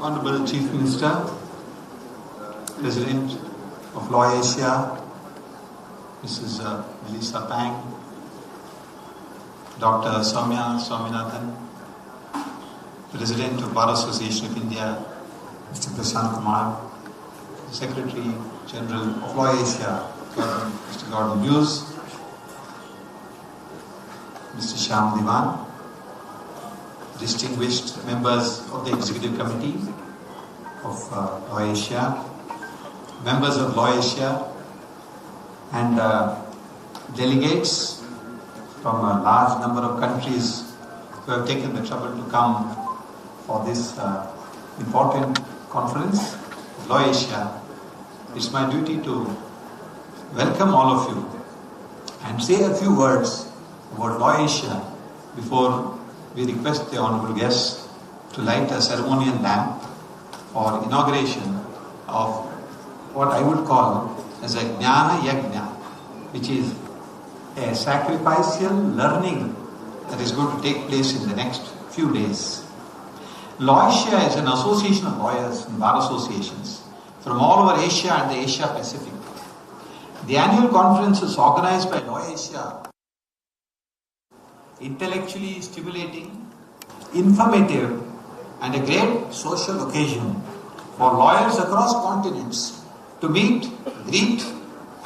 Honorable Chief Minister, President of LAWASIA, Mrs. Melissa Pang, Dr. Soumya, Swaminathan, President of Bar Association of India, Mr. Prashant, Kumar, Secretary General of LAWASIA, Mr. Hughes, Mr. Shri, distinguished members of the Executive Committee of LAWASIA, members of LAWASIA, and delegates from a large number of countries who have taken the trouble to come for this important conference of LAWASIA. It's my duty to welcome all of you and say a few words about LAWASIA before we request the honorable guests to light a ceremonial lamp for inauguration of what I would call as a Jnana Yajna, which is a sacrificial learning that is going to take place in the next few days. LAWASIA is an association of lawyers and bar associations from all over Asia and the Asia Pacific. The annual conference is organized by LAWASIA, intellectually stimulating, informative, and a great social occasion for lawyers across continents to meet, greet,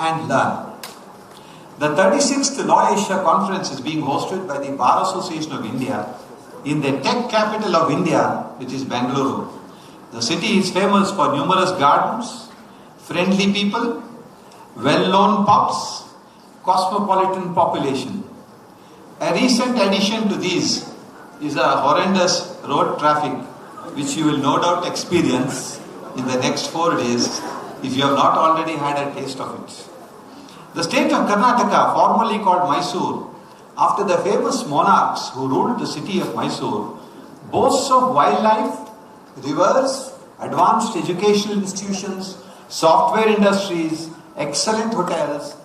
and learn. The 36th LAWASIA conference is being hosted by the Bar Association of India in the tech capital of India, which is Bangalore. The city is famous for numerous gardens, friendly people, well-known pubs, cosmopolitan population. A recent addition to these is a horrendous road traffic, which you will no doubt experience in the next 4 days if you have not already had a taste of it. The state of Karnataka, formerly called Mysore, after the famous monarchs who ruled the city of Mysore, boasts of wildlife, rivers, advanced educational institutions, software industries, excellent hotels,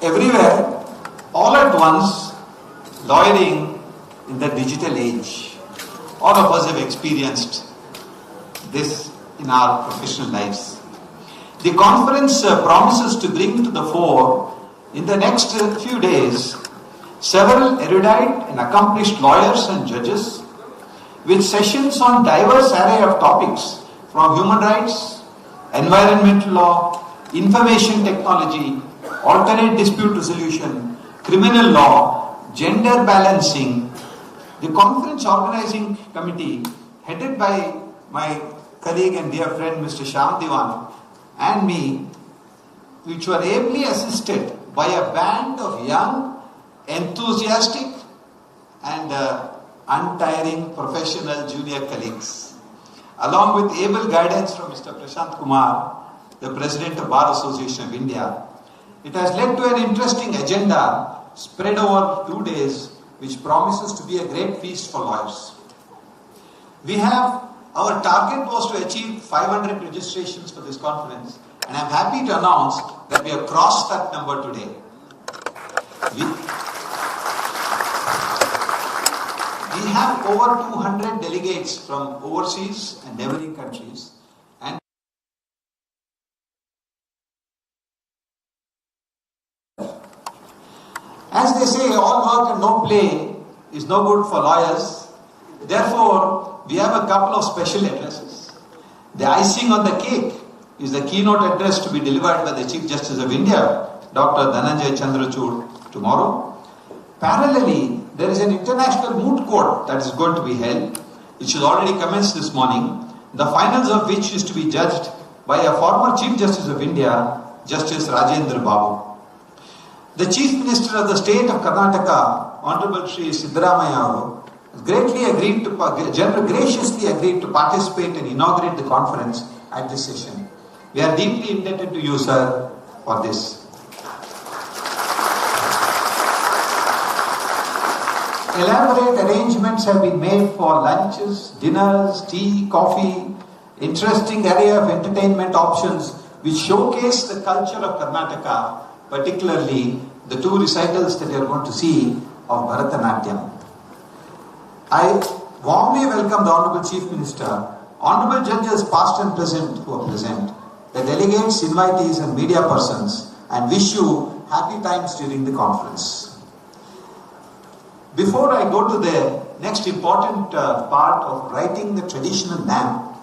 everywhere, all at once, lawyering in the digital age. All of us have experienced this in our professional lives. The conference promises to bring to the fore in the next few days several erudite and accomplished lawyers and judges with sessions on diverse array of topics from human rights, environmental law, information technology, alternate dispute resolution, criminal law, gender balancing. The conference organizing committee, headed by my colleague and dear friend Mr. Shri and me, which were ably assisted by a band of young, enthusiastic and untiring professional junior colleagues, along with able guidance from Mr. Prashant Kumar, the President of Bar Association of India. It has led to an interesting agenda spread over 2 days, which promises to be a great feast for lawyers. Our target was to achieve 500 registrations for this conference, and I'm happy to announce that we have crossed that number today. We have over 200 delegates from overseas and neighboring countries. And as they say, all work and no play is no good for lawyers. Therefore, we have a couple of special addresses. The icing on the cake is the keynote address to be delivered by the Chief Justice of India, Dr. Naganand tomorrow. Parallelly, there is an international moot court that is going to be held, which has already commenced this morning, the finals of which is to be judged by a former Chief Justice of India, Justice Rajendra Babu. The Chief Minister of the State of Karnataka, Honorable Shri Siddaramaiah, graciously agreed to participate and inaugurate the conference at this session. We are deeply indebted to you, sir, for this. Elaborate arrangements have been made for lunches, dinners, tea, coffee, Interesting array of entertainment options which showcase the culture of Karnataka, particularly the two recitals that you are going to see of Bharatanatyam. I warmly welcome the Honorable Chief Minister, Honorable Judges past and present who are present, the delegates, invitees and media persons, and wish you happy times during the conference. Before I go to the next important part of lighting the traditional lamp,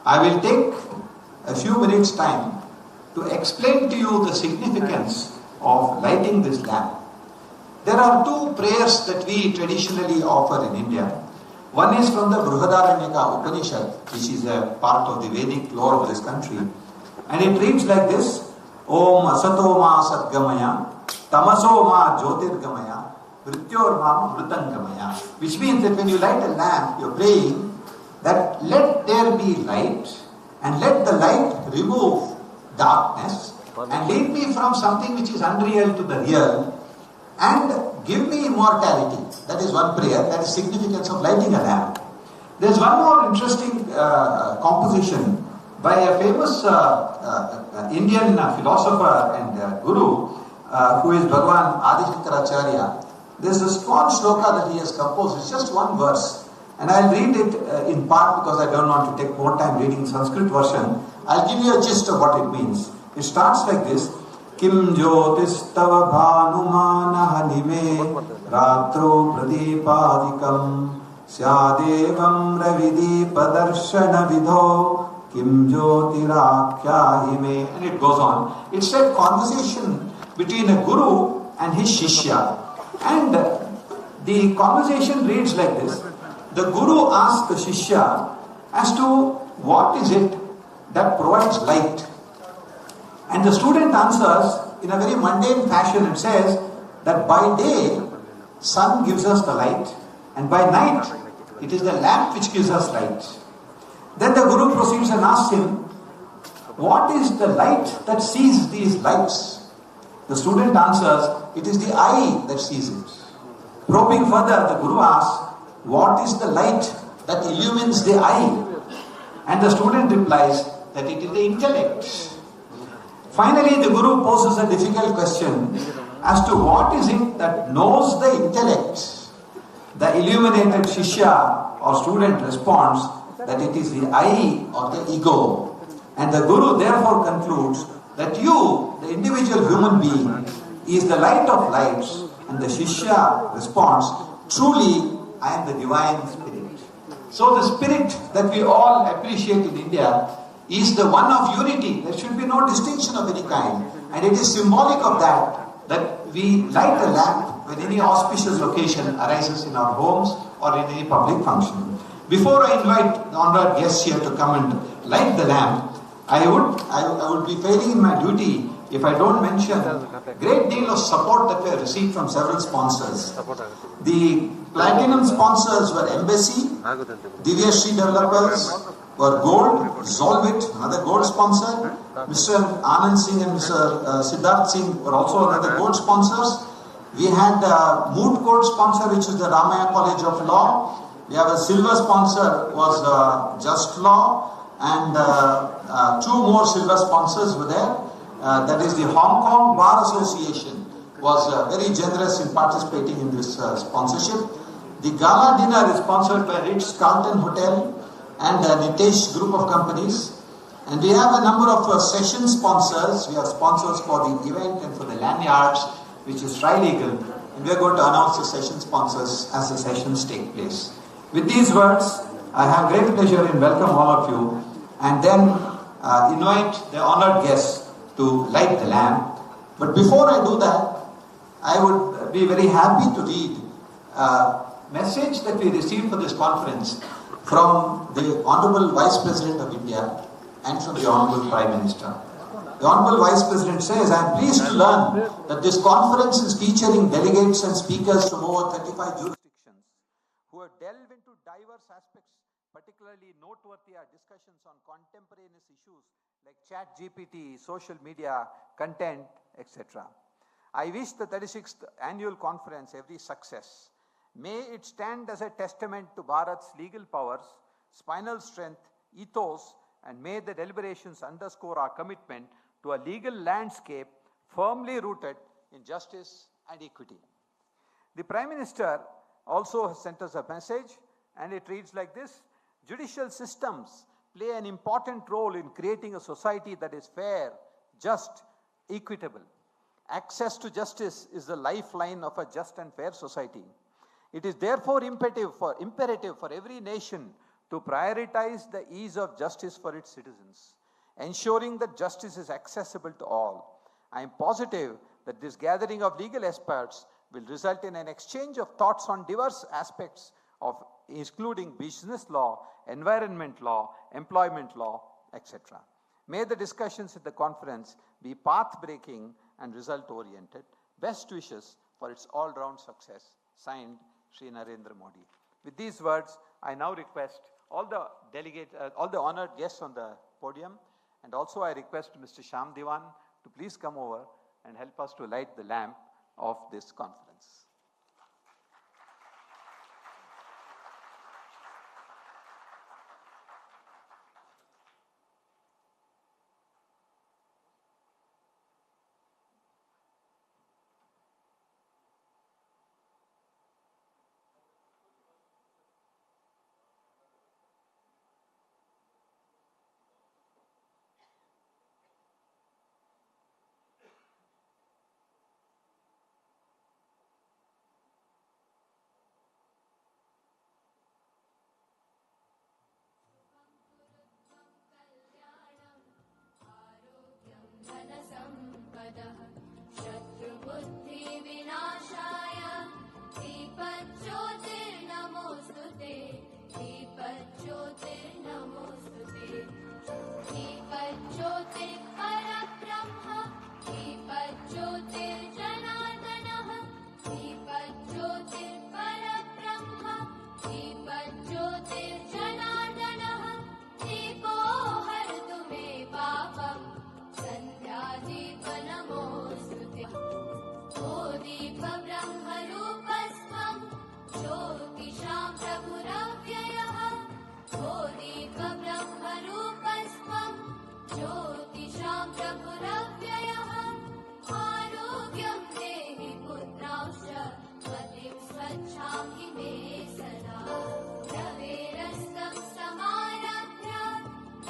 I will take a few minutes time to explain to you the significance of lighting this lamp. There are two prayers that we traditionally offer in India. One is from the Brihadaranyaka Upanishad, which is a part of the Vedic lore of this country. And it reads like this: Om Asato Ma Sadgamaya, Tamaso Ma Jyotirgamaya, Mrityor Ma Mritangamaya. Which means that when you light a lamp, you're praying that let there be light, and let the light remove darkness, and lead me from something which is unreal to the real, and give me immortality. That is one prayer, that is significance of lighting a lamp. There is one more interesting composition by a famous Indian philosopher and guru, who is Bhagavan Adi Shankaracharya. There is a small shloka that he has composed. It's just one verse. And I'll read it in part because I don't want to take more time reading Sanskrit version. I'll give you a gist of what it means. It starts like this: Kim jyotistava bhanumana hanime ratro pradeepadikam syadevam ravideepadarshana vidho kim jyotirakhyahime. And it goes on. It's a conversation between a guru and his shishya. And the conversation reads like this. The guru asks the shishya as to what is it that provides light. And the student answers in a very mundane fashion and says that by day, sun gives us the light, and by night, it is the lamp which gives us light. Then the guru proceeds and asks him, what is the light that sees these lights? The student answers, it is the eye that sees it. Probing further, the guru asks, what is the light that illumines the eye? And the student replies that it is the intellect. Finally, the guru poses a difficult question as to what is it that knows the intellect. The illuminated shishya or student responds that it is the I or the ego. And the guru therefore concludes that you, the individual human being, is the light of lights, and the shishya responds, truly I am the divine spirit. So the spirit that we all appreciate in India is the one of unity. There should be no distinction of any kind. And it is symbolic of that we light a lamp when any auspicious occasion arises in our homes or in any public function. Before I invite the honored guests here to come and light the lamp, I would be failing in my duty if I don't mention a great deal of support that we have received from several sponsors. The platinum sponsors were Embassy, Divya Shri Developers, were Gold, Zolvit, another gold sponsor. Mr. Anand Singh and Mr. Siddharth Singh were also another gold sponsors. We had a moot court sponsor, which is the Ramaya College of Law. We have a silver sponsor, was Just Law, and two more silver sponsors were there. That is the Hong Kong Bar Association was very generous in participating in this sponsorship. The gala dinner is sponsored by Ritz-Carlton Hotel and Nitesh Group of Companies. And we have a number of session sponsors. We have sponsors for the event and for the lanyards, which is tri-legal. And we are going to announce the session sponsors as the sessions take place. With these words, I have great pleasure in welcome all of you, and then invite the honored guests to light the lamp. But before I do that, I would be very happy to read a message that we received for this conference from the Honorable Vice President of India and from the Honorable Prime Minister. The Honorable Vice President says, I am pleased to learn that this conference is featuring delegates and speakers from over 35 jurisdictions who have delved into diverse aspects. Particularly noteworthy are discussions on contemporaneous issues like chat GPT, social media, content, etc. I wish the 36th annual conference every success. May it stand as a testament to Bharat's legal powers, spinal strength, ethos, and may the deliberations underscore our commitment to a legal landscape firmly rooted in justice and equity. The Prime Minister also has sent us a message, and it reads like this: judicial systems play an important role in creating a society that is fair, just, equitable. Access to justice is the lifeline of a just and fair society. It is therefore imperative for every nation to prioritize the ease of justice for its citizens, ensuring that justice is accessible to all. I am positive that this gathering of legal experts will result in an exchange of thoughts on diverse aspects of including business law, environment law, employment law, etc. May the discussions at the conference be path-breaking and result-oriented. Best wishes for its all-round success. Signed, Shri Narendra Modi. With these words, I now request all the honored guests on the podium, and also I request Mr. Shyam Diwan to please come over and help us to light the lamp of this conference. शत्रुबुद्धिविनाशाय दीपज्योतिर्नमोऽस्तुते दीपज्योतिर्नमोऽस्तुते दीपज्योतिर्परब्रह्म दीपज्योतिर्जनार्दनः दीपज्योतिर्परब्रह्म दीपज्योतिर्जनार्दनः दीपो हरतु मे पापम् सन्ध्यादीपनमोऽस्तुते ओ दीपब्रह्मरूपस्त्वं ज्योतिषां प्रभुरव्ययः ओ दीपब्रह्मरूपस्त्वं ज्योतिषां प्रभुरव्ययः आरोग्यं देहि पुत्रांश्च मतिं स्वच्छामि मे सदा रवेरस्तं समारभ्य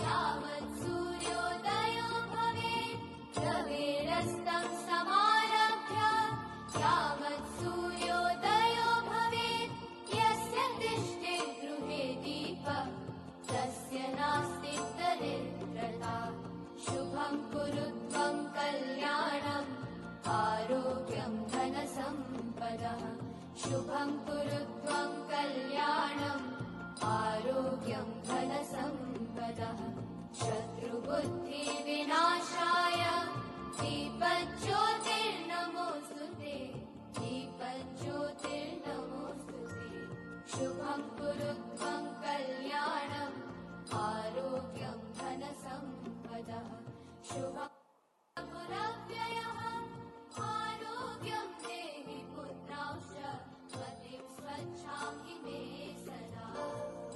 यावत् सूर्योदयो भवेत् रवेरस्तं समारभ्य यावत् सूर्योदयो भवेत् यस्य तिष्ठे गृहे दीपः तस्य नास्ति दरिद्रता शुभं कुरु त्वं कल्याणम् आरोग्यं धनसम्पदः शुभं कुरु त्वं कल्याणम् आरोग्यं धनसम्पदः शत्रुबुद्धिविनाशाय दीपज्योतिर्नमोऽस्तुते दीपज्योतिर्नमोऽस्तुते शुभं कुरु त्वं कल्याणम् आरोग्यं धनसम्पदः शुभं पुरव्ययः आरोग्यं देहि पुत्रांश्च मतिं स्वच्छामि मे सदा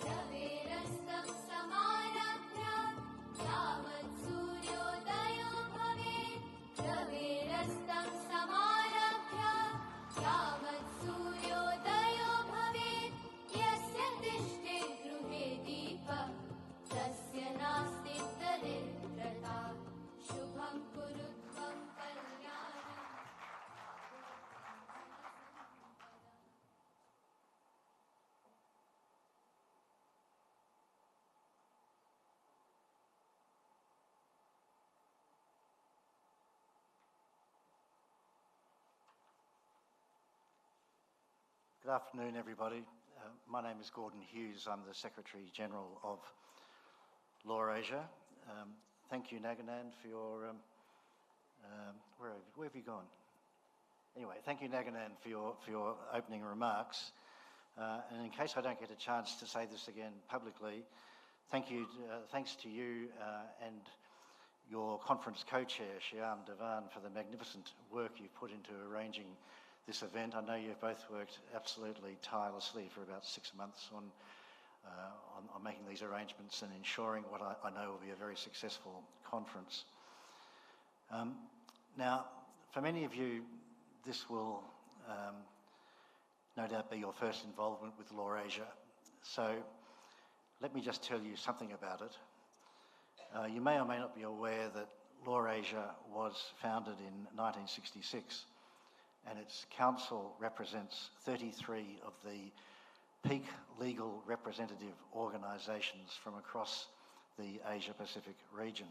रवेरस्तं समारभ्य यावत् सूर्योदयो भवेत् रवेरस्तं समारभ्य यावत् सूर्योदयो भवेत् यस्य तिष्ठे गृहे दीपः तस्य नास्ति दरिद्रता शुभं कुरु त्वं कल्याणम् Good afternoon, everybody. My name is Gordon Hughes. I'm the Secretary General of LAWASIA. Thank you, Naganand, for your... where have you gone? Anyway, thank you, Naganand, for your opening remarks. And in case I don't get a chance to say this again publicly, thanks to you and your conference co-chair, Shyam Diwan, for the magnificent work you've put into arranging this event. I know you've both worked absolutely tirelessly for about 6 months on on making these arrangements and ensuring what I know will be a very successful conference. Now, for many of you, this will no doubt be your first involvement with LAWASIA. So let me just tell you something about it. You may or may not be aware that LAWASIA was founded in 1966, and its council represents 33 of the peak legal representative organisations from across the Asia-Pacific region.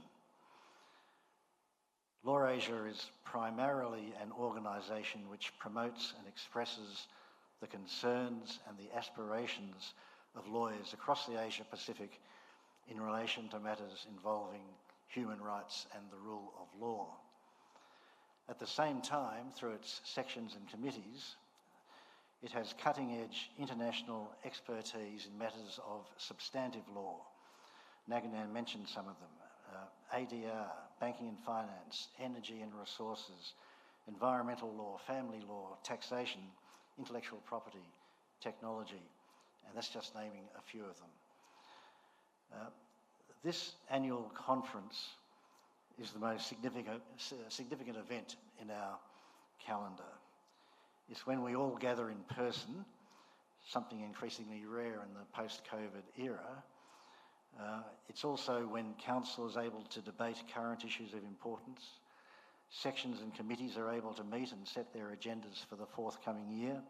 LAWASIA is primarily an organisation which promotes and expresses the concerns and the aspirations of lawyers across the Asia-Pacific in relation to matters involving human rights and the rule of law. At the same time, through its sections and committees, it has cutting-edge international expertise in matters of substantive law. Naganand mentioned some of them. ADR, banking and finance, energy and resources, environmental law, family law, taxation, intellectual property, technology, and that's just naming a few of them. This annual conference is the most significant event in our calendar. It's when we all gather in person, something increasingly rare in the post-COVID era. It's also when Council is able to debate current issues of importance. Sections and committees are able to meet and set their agendas for the forthcoming year.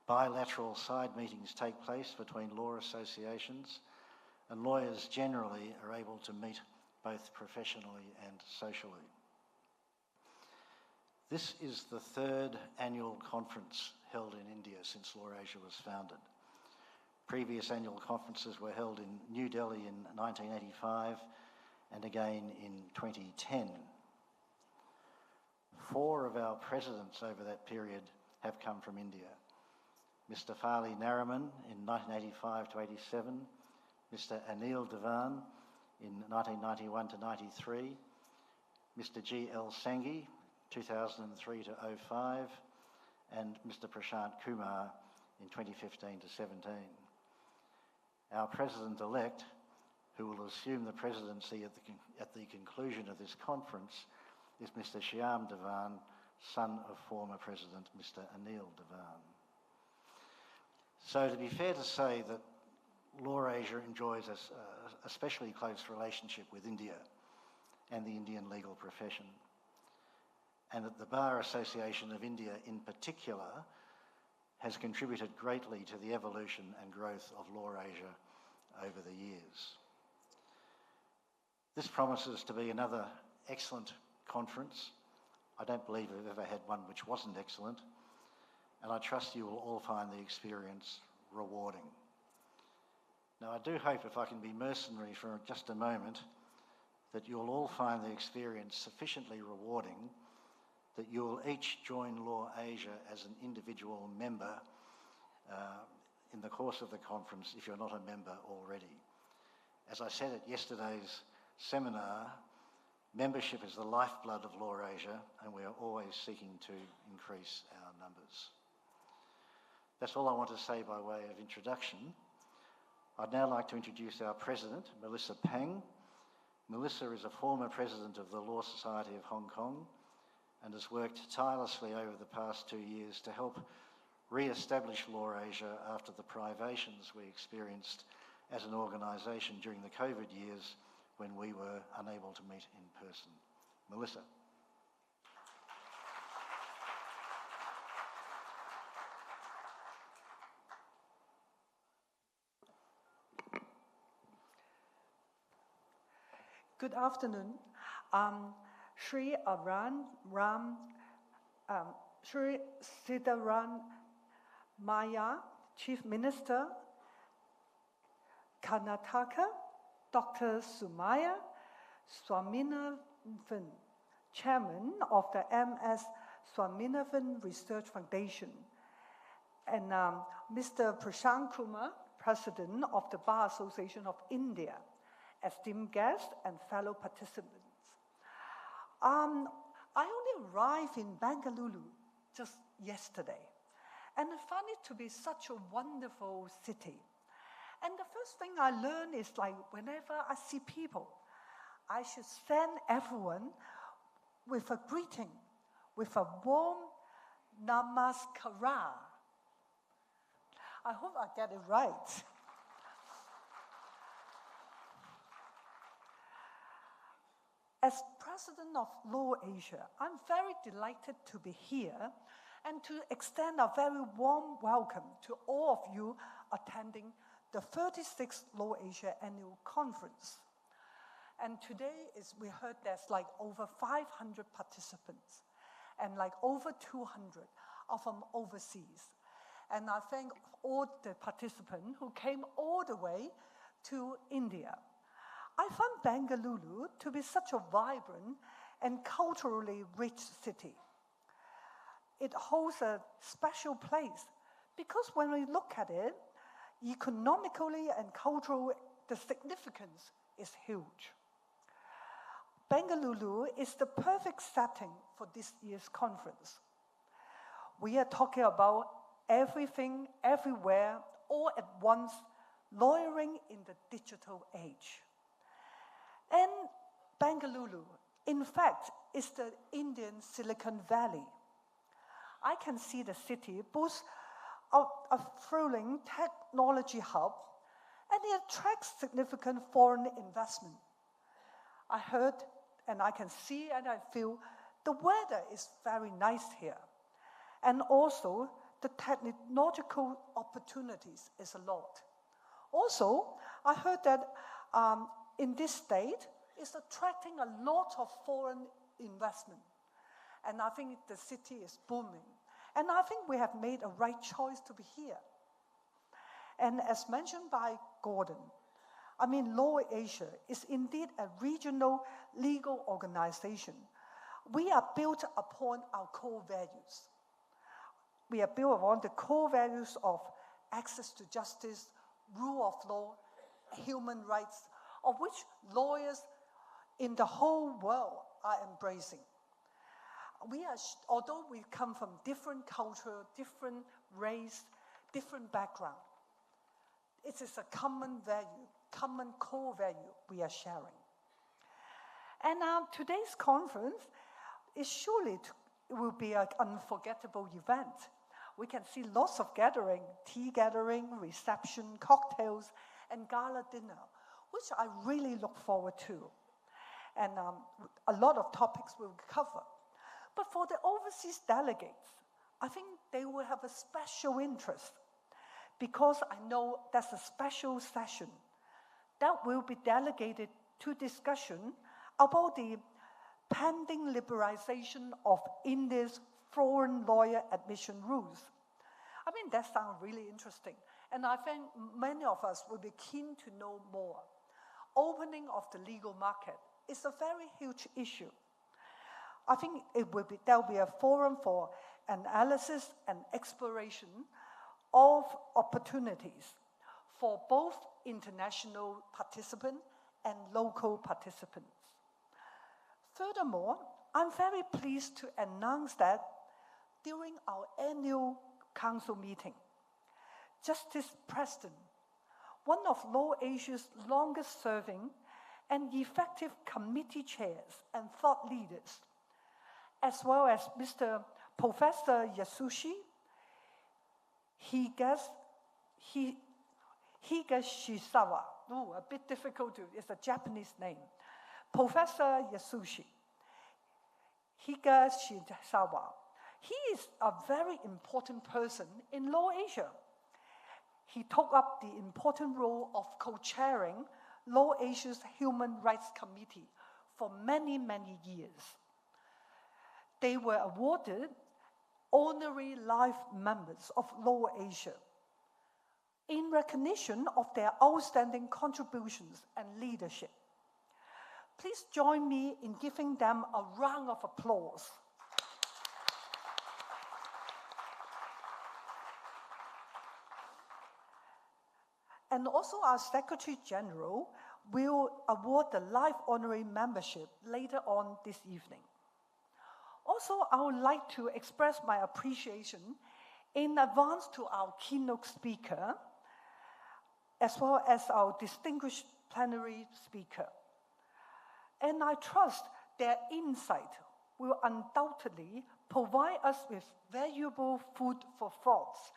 Bilateral side meetings take place between law associations, and lawyers generally are able to meet both professionally and socially. This is the third annual conference held in India since LAWASIA was founded. Previous annual conferences were held in New Delhi in 1985 and again in 2010. 4 of our presidents over that period have come from India. Mr. Fali Nariman in 1985 to 87, Mr. Anil Devan in 1991 to 93, Mr. G.L. Sanghi 2003 to 05, and Mr. Prashant Kumar in 2015 to 17. Our President-elect, who will assume the presidency at the conclusion of this conference, is Mr. Shyam Devan, son of former President Mr. Anil Devan. So to be fair to say that LAWASIA enjoys a especially close relationship with India and the Indian legal profession, and that the Bar Association of India in particular has contributed greatly to the evolution and growth of LAWASIA over the years. This promises to be another excellent conference. I don't believe we've ever had one which wasn't excellent, and I trust you will all find the experience rewarding. Now, I do hope, if I can be mercenary for just a moment, that you'll all find the experience sufficiently rewarding that you'll each join LAWASIA as an individual member in the course of the conference if you're not a member already. As I said at yesterday's seminar, membership is the lifeblood of LAWASIA, and we are always seeking to increase our numbers. That's all I want to say by way of introduction. I'd now like to introduce our president, Melissa Pang. Melissa is a former president of the Law Society of Hong Kong and has worked tirelessly over the past 2 years to help re-establish LAWASIA after the privations we experienced as an organisation during the COVID years when we were unable to meet in person. Melissa. Good afternoon. Shri Siddaramaiah, Chief Minister, Karnataka, Dr. Soumya, Swaminathan, Chairman of the MS Swaminathan Research Foundation, and Mr. Prashant Kumar, President of the Bar Association of India, esteemed guests and fellow participants. I only arrived in Bengaluru just yesterday, and I found it to be such a wonderful city. And the first thing I learned is like whenever I see people, I should send everyone with a greeting, with a warm namaskara. I hope I get it right. As President of LAWASIA, I'm very delighted to be here and to extend a very warm welcome to all of you attending the 36th LAWASIA Annual Conference. And today, we heard there's like over 500 participants and like over 200 of them overseas. And I thank all the participants who came all the way to India. I found Bengaluru to be such a vibrant and culturally rich city. It holds a special place because when we look at it, economically and culturally, the significance is huge. Bengaluru is the perfect setting for this year's conference. We are talking about everything, everywhere, all at once, lawyering in the digital age. And Bengaluru, in fact, is the Indian Silicon Valley. I can see the city boasts a thrilling technology hub, and it attracts significant foreign investment. I heard, and I can see, and I feel the weather is very nice here. And also, the technological opportunities is a lot. Also, I heard that in this state, it's attracting a lot of foreign investment. And I think the city is booming. And I think we have made a right choice to be here. And as mentioned by Gordon, I mean, LAWASIA is indeed a regional legal organization. We are built upon our core values. We are built upon the core values of access to justice, rule of law, human rights, of which lawyers in the whole world are embracing. Although we come from different culture, different race, different background, it is a common value, common core value we are sharing. And today's conference is surely it will be an unforgettable event. We can see lots of gathering, tea gathering, reception, cocktails, and gala dinner, which I really look forward to. And a lot of topics we'll cover. But for the overseas delegates, I think they will have a special interest because I know that's a special session that will be delegated to discussion about the pending liberalization of India's foreign lawyer admission rules. I mean, that sounds really interesting. And I think many of us will be keen to know more. Opening of the legal market is a very huge issue. I think there will be a forum for analysis and exploration of opportunities for both international participants and local participants. Furthermore, I'm very pleased to announce that during our annual council meeting, Justice Preston, one of LAWASIA's longest serving and effective committee chairs and thought leaders, as well as Mr. Professor Yasushi Higashisawa. Oh, a bit difficult it's a Japanese name. Professor Yasushi Higashisawa. He is a very important person in LAWASIA. He took up the important role of co-chairing LAWASIA's Human Rights Committee for many, many years. They were awarded honorary life members of LAWASIA in recognition of their outstanding contributions and leadership. Please join me in giving them a round of applause. And also our Secretary General will award the life honorary membership later on this evening. Also, I would like to express my appreciation in advance to our keynote speaker, as well as our distinguished plenary speaker. And I trust their insight will undoubtedly provide us with valuable food for thoughts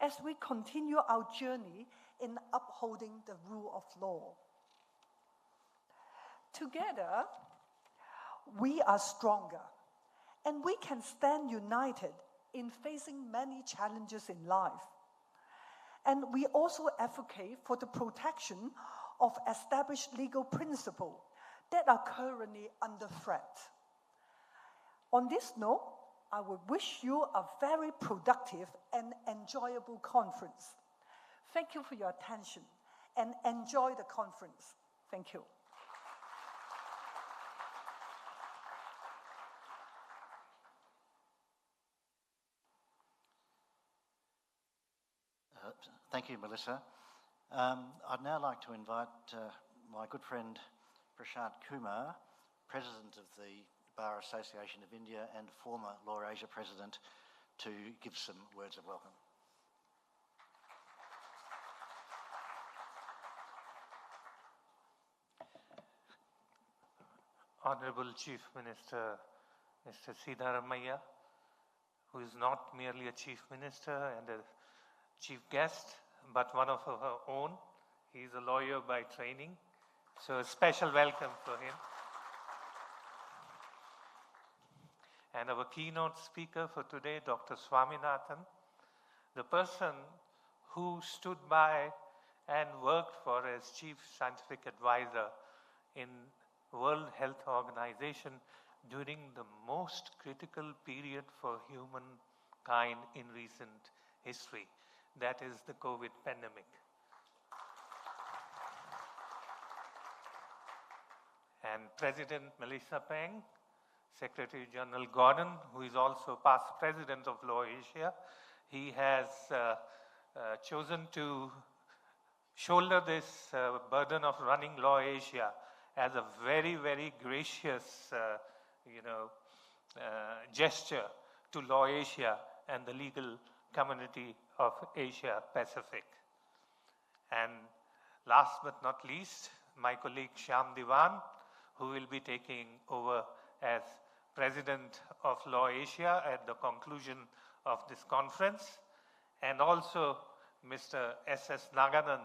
as we continue our journey in upholding the rule of law. Together, we are stronger, and we can stand united in facing many challenges in life. And we also advocate for the protection of established legal principles that are currently under threat. On this note, I would wish you a very productive and enjoyable conference. Thank you for your attention, and enjoy the conference. Thank you. Thank you, Melissa. I'd now like to invite my good friend Prashant Kumar, President of the Bar Association of India and former LAWASIA President, to give some words of welcome. Honorable Chief Minister, Mr. Siddaramaiah, who is not merely a Chief Minister and a Chief Guest, but one of our own. He is a lawyer by training, so a special welcome for him. And our keynote speaker for today, Dr. Swaminathan, the person who stood by and worked for as Chief Scientific Advisor in World Health Organization during the most critical period for humankind in recent history, that is the COVID pandemic. And President Melissa Peng, Secretary General Gordon, who is also past President of LAWASIA, he has chosen to shoulder this burden of running LAWASIA as a very, very gracious gesture to LAWASIA and the legal community of Asia Pacific. And last but not least, my colleague Shyam Diwan, who will be taking over as President of LAWASIA at the conclusion of this conference, and also Mr. S.S. Naganand,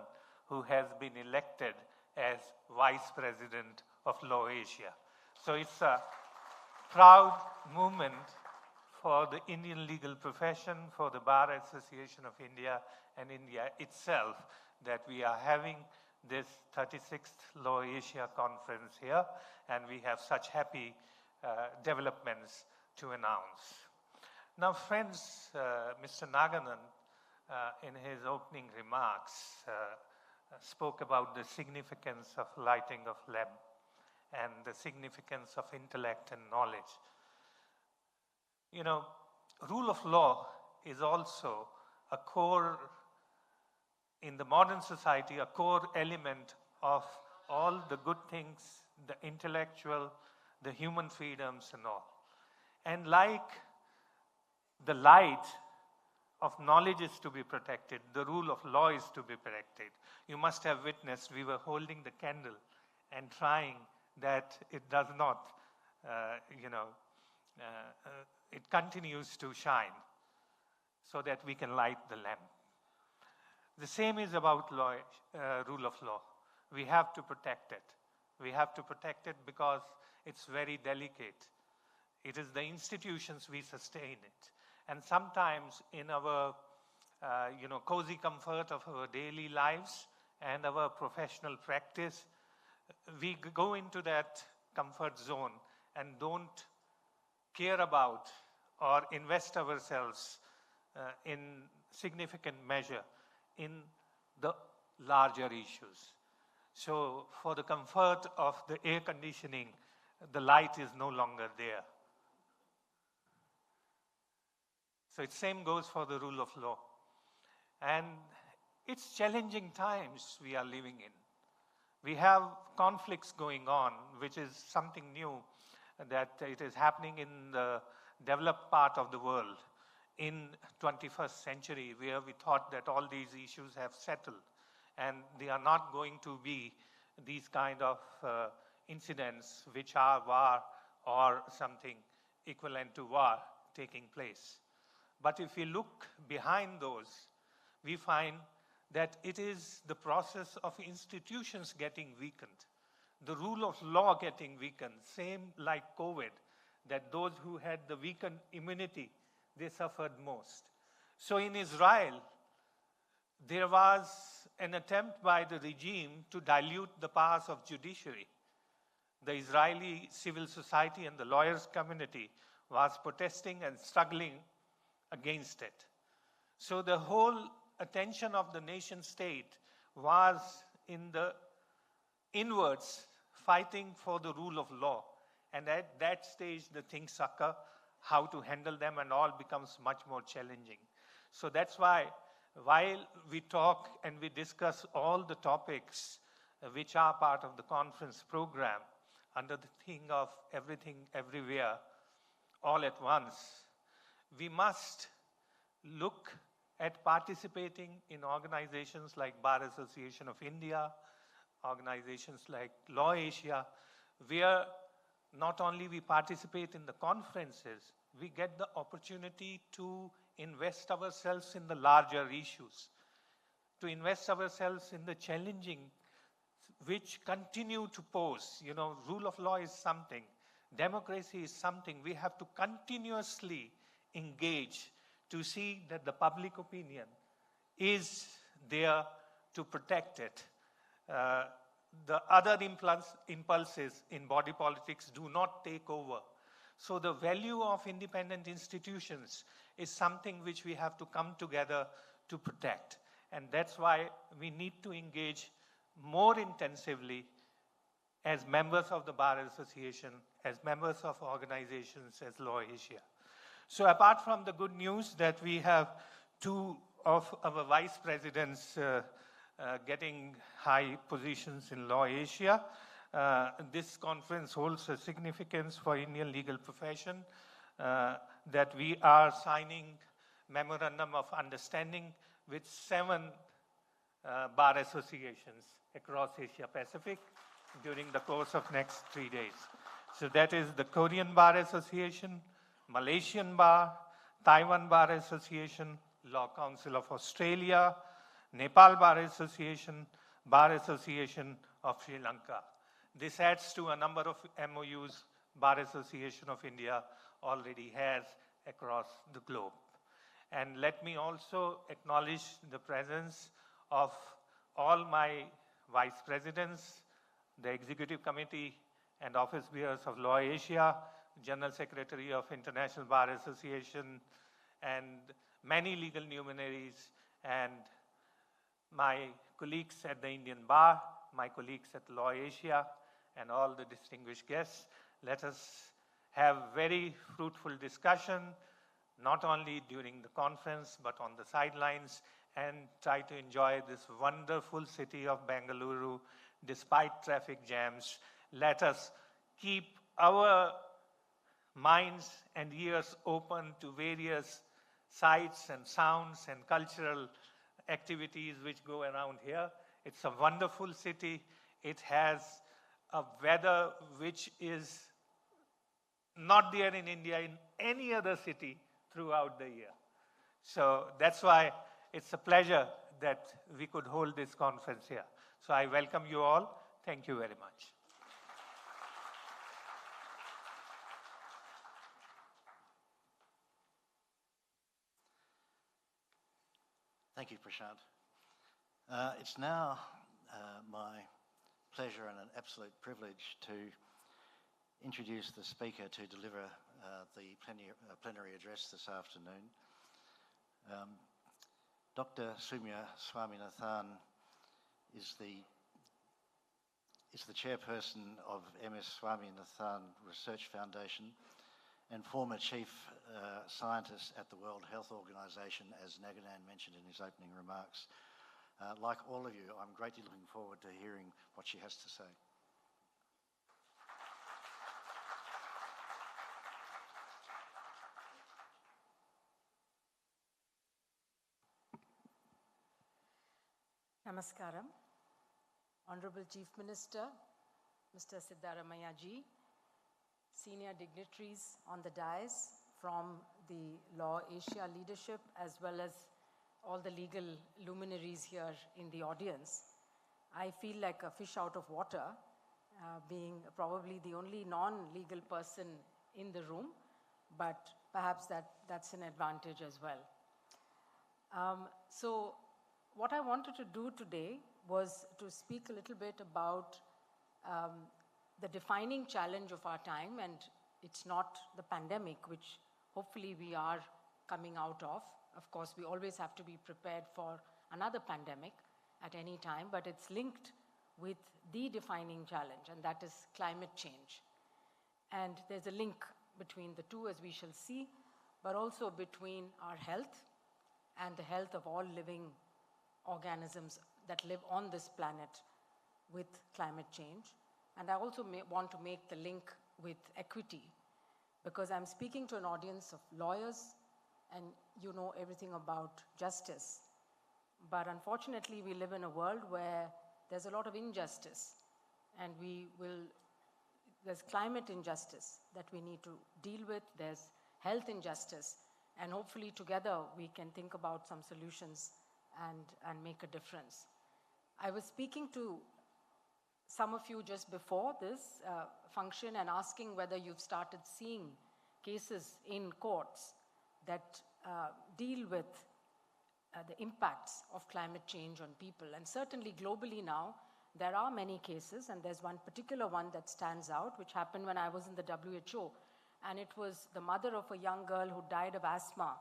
who has been elected as Vice President of LAWASIA. So it's a proud moment for the Indian legal profession, for the Bar Association of India and India itself, that we are having this 36th LAWASIA conference here, and we have such happy developments to announce. Now, friends, Mr. Naganand, in his opening remarks, spoke about the significance of lighting of lamp and the significance of intellect and knowledge. You know, rule of law is also a core, in the modern society, a core element of all the good things, the intellectual, the human freedoms and all. And like the light of knowledge is to be protected, the rule of law is to be protected. You must have witnessed, we were holding the candle and trying that it does not, it continues to shine so that we can light the lamp. The same is about law, rule of law. We have to protect it. We have to protect it because it's very delicate. It is the institutions we sustain it. And sometimes in our, cozy comfort of our daily lives and our professional practice, we go into that comfort zone and don't care about or invest ourselves in significant measure in the larger issues. So for the comfort of the air conditioning, the light is no longer there. So the same goes for the rule of law. And it's challenging times we are living in. We have conflicts going on, which is something new, that it is happening in the developed part of the world in 21st century, where we thought that all these issues have settled. and they are not going to be these kind of incidents which are war or something equivalent to war taking place. But if we look behind those, we find that it is the process of institutions getting weakened, the rule of law getting weakened, same like COVID, that those who had the weakened immunity, they suffered most. So in Israel, there was an attempt by the regime to dilute the powers of judiciary. The Israeli civil society and the lawyers community was protesting and struggling against it. So the whole attention of the nation state was in the inwards, fighting for the rule of law. And at that stage, the things occur, how to handle them and all becomes much more challenging. So that's why, while we talk and we discuss all the topics which are part of the conference program, under the theme of everything, everywhere, all at once, we must look at participating in organizations like Bar Association of India, organizations like LawAsia, where not only we participate in the conferences, we get the opportunity to invest ourselves in the larger issues, to invest ourselves in the challenging which continue to pose. You know, rule of law is something, democracy is something. We have to continuously engage to see that the public opinion is there to protect it. The other impulses in body politics do not take over. So the value of independent institutions is something which we have to come together to protect. And that's why we need to engage more intensively as members of the Bar Association, as members of organizations as LawAsia. So apart from the good news that we have two of our vice presidents getting high positions in LawAsia, this conference holds a significance for Indian legal profession, that we are signing memorandum of understanding with 7 bar associations across Asia Pacific during the course of next 3 days. So that is the Korean Bar Association, Malaysian Bar, Taiwan Bar Association, Law Council of Australia, Nepal Bar Association, Bar Association of Sri Lanka. This adds to a number of MOUs Bar Association of India already has across the globe. And let me also acknowledge the presence of all my vice presidents, the executive committee and office bearers of LawAsia, General Secretary of International Bar Association, and many legal luminaries, and my colleagues at the Indian Bar, my colleagues at LawAsia, and all the distinguished guests. Let us have very fruitful discussion, not only during the conference, but on the sidelines, and try to enjoy this wonderful city of Bengaluru despite traffic jams. Let us keep our minds and ears open to various sights and sounds and cultural activities which go around here. It's a wonderful city. It has a weather which is not there in India, in any other city throughout the year. So that's why it's a pleasure that we could hold this conference here. So I welcome you all. Thank you very much. Thank you, Prashant. It's now my pleasure and an absolute privilege to introduce the speaker to deliver the plenary address this afternoon. Dr. Soumya Swaminathan is the chairperson of MS Swaminathan Research Foundation and former chief scientist at the World Health Organization, as Naganand mentioned in his opening remarks. Like all of you, I'm greatly looking forward to hearing what she has to say. Namaskaram. Honorable Chief Minister, Mr. Siddaramaiah ji, senior dignitaries on the dais from the Law Asia leadership, as well as all the legal luminaries here in the audience. I feel like a fish out of water, being probably the only non-legal person in the room, but perhaps that's an advantage as well. So what I wanted to do today was to speak a little bit about the defining challenge of our time, and it's not the pandemic, which hopefully we are coming out of. Of course, we always have to be prepared for another pandemic at any time, but it's linked with the defining challenge, and that is climate change. And there's a link between the two, as we shall see, but also between our health and the health of all living organisms that live on this planet with climate change. And I also want to make the link with equity, because I'm speaking to an audience of lawyers, and you know everything about justice. But unfortunately, we live in a world where there's a lot of injustice, and there's climate injustice that we need to deal with, there's health injustice, and hopefully together we can think about some solutions and make a difference. I was speaking to some of you just before this function and asking whether you've started seeing cases in courts that deal with the impacts of climate change on people. And certainly globally now, there are many cases, and there's one particular one that stands out, which happened when I was in the WHO. And it was the mother of a young girl who died of asthma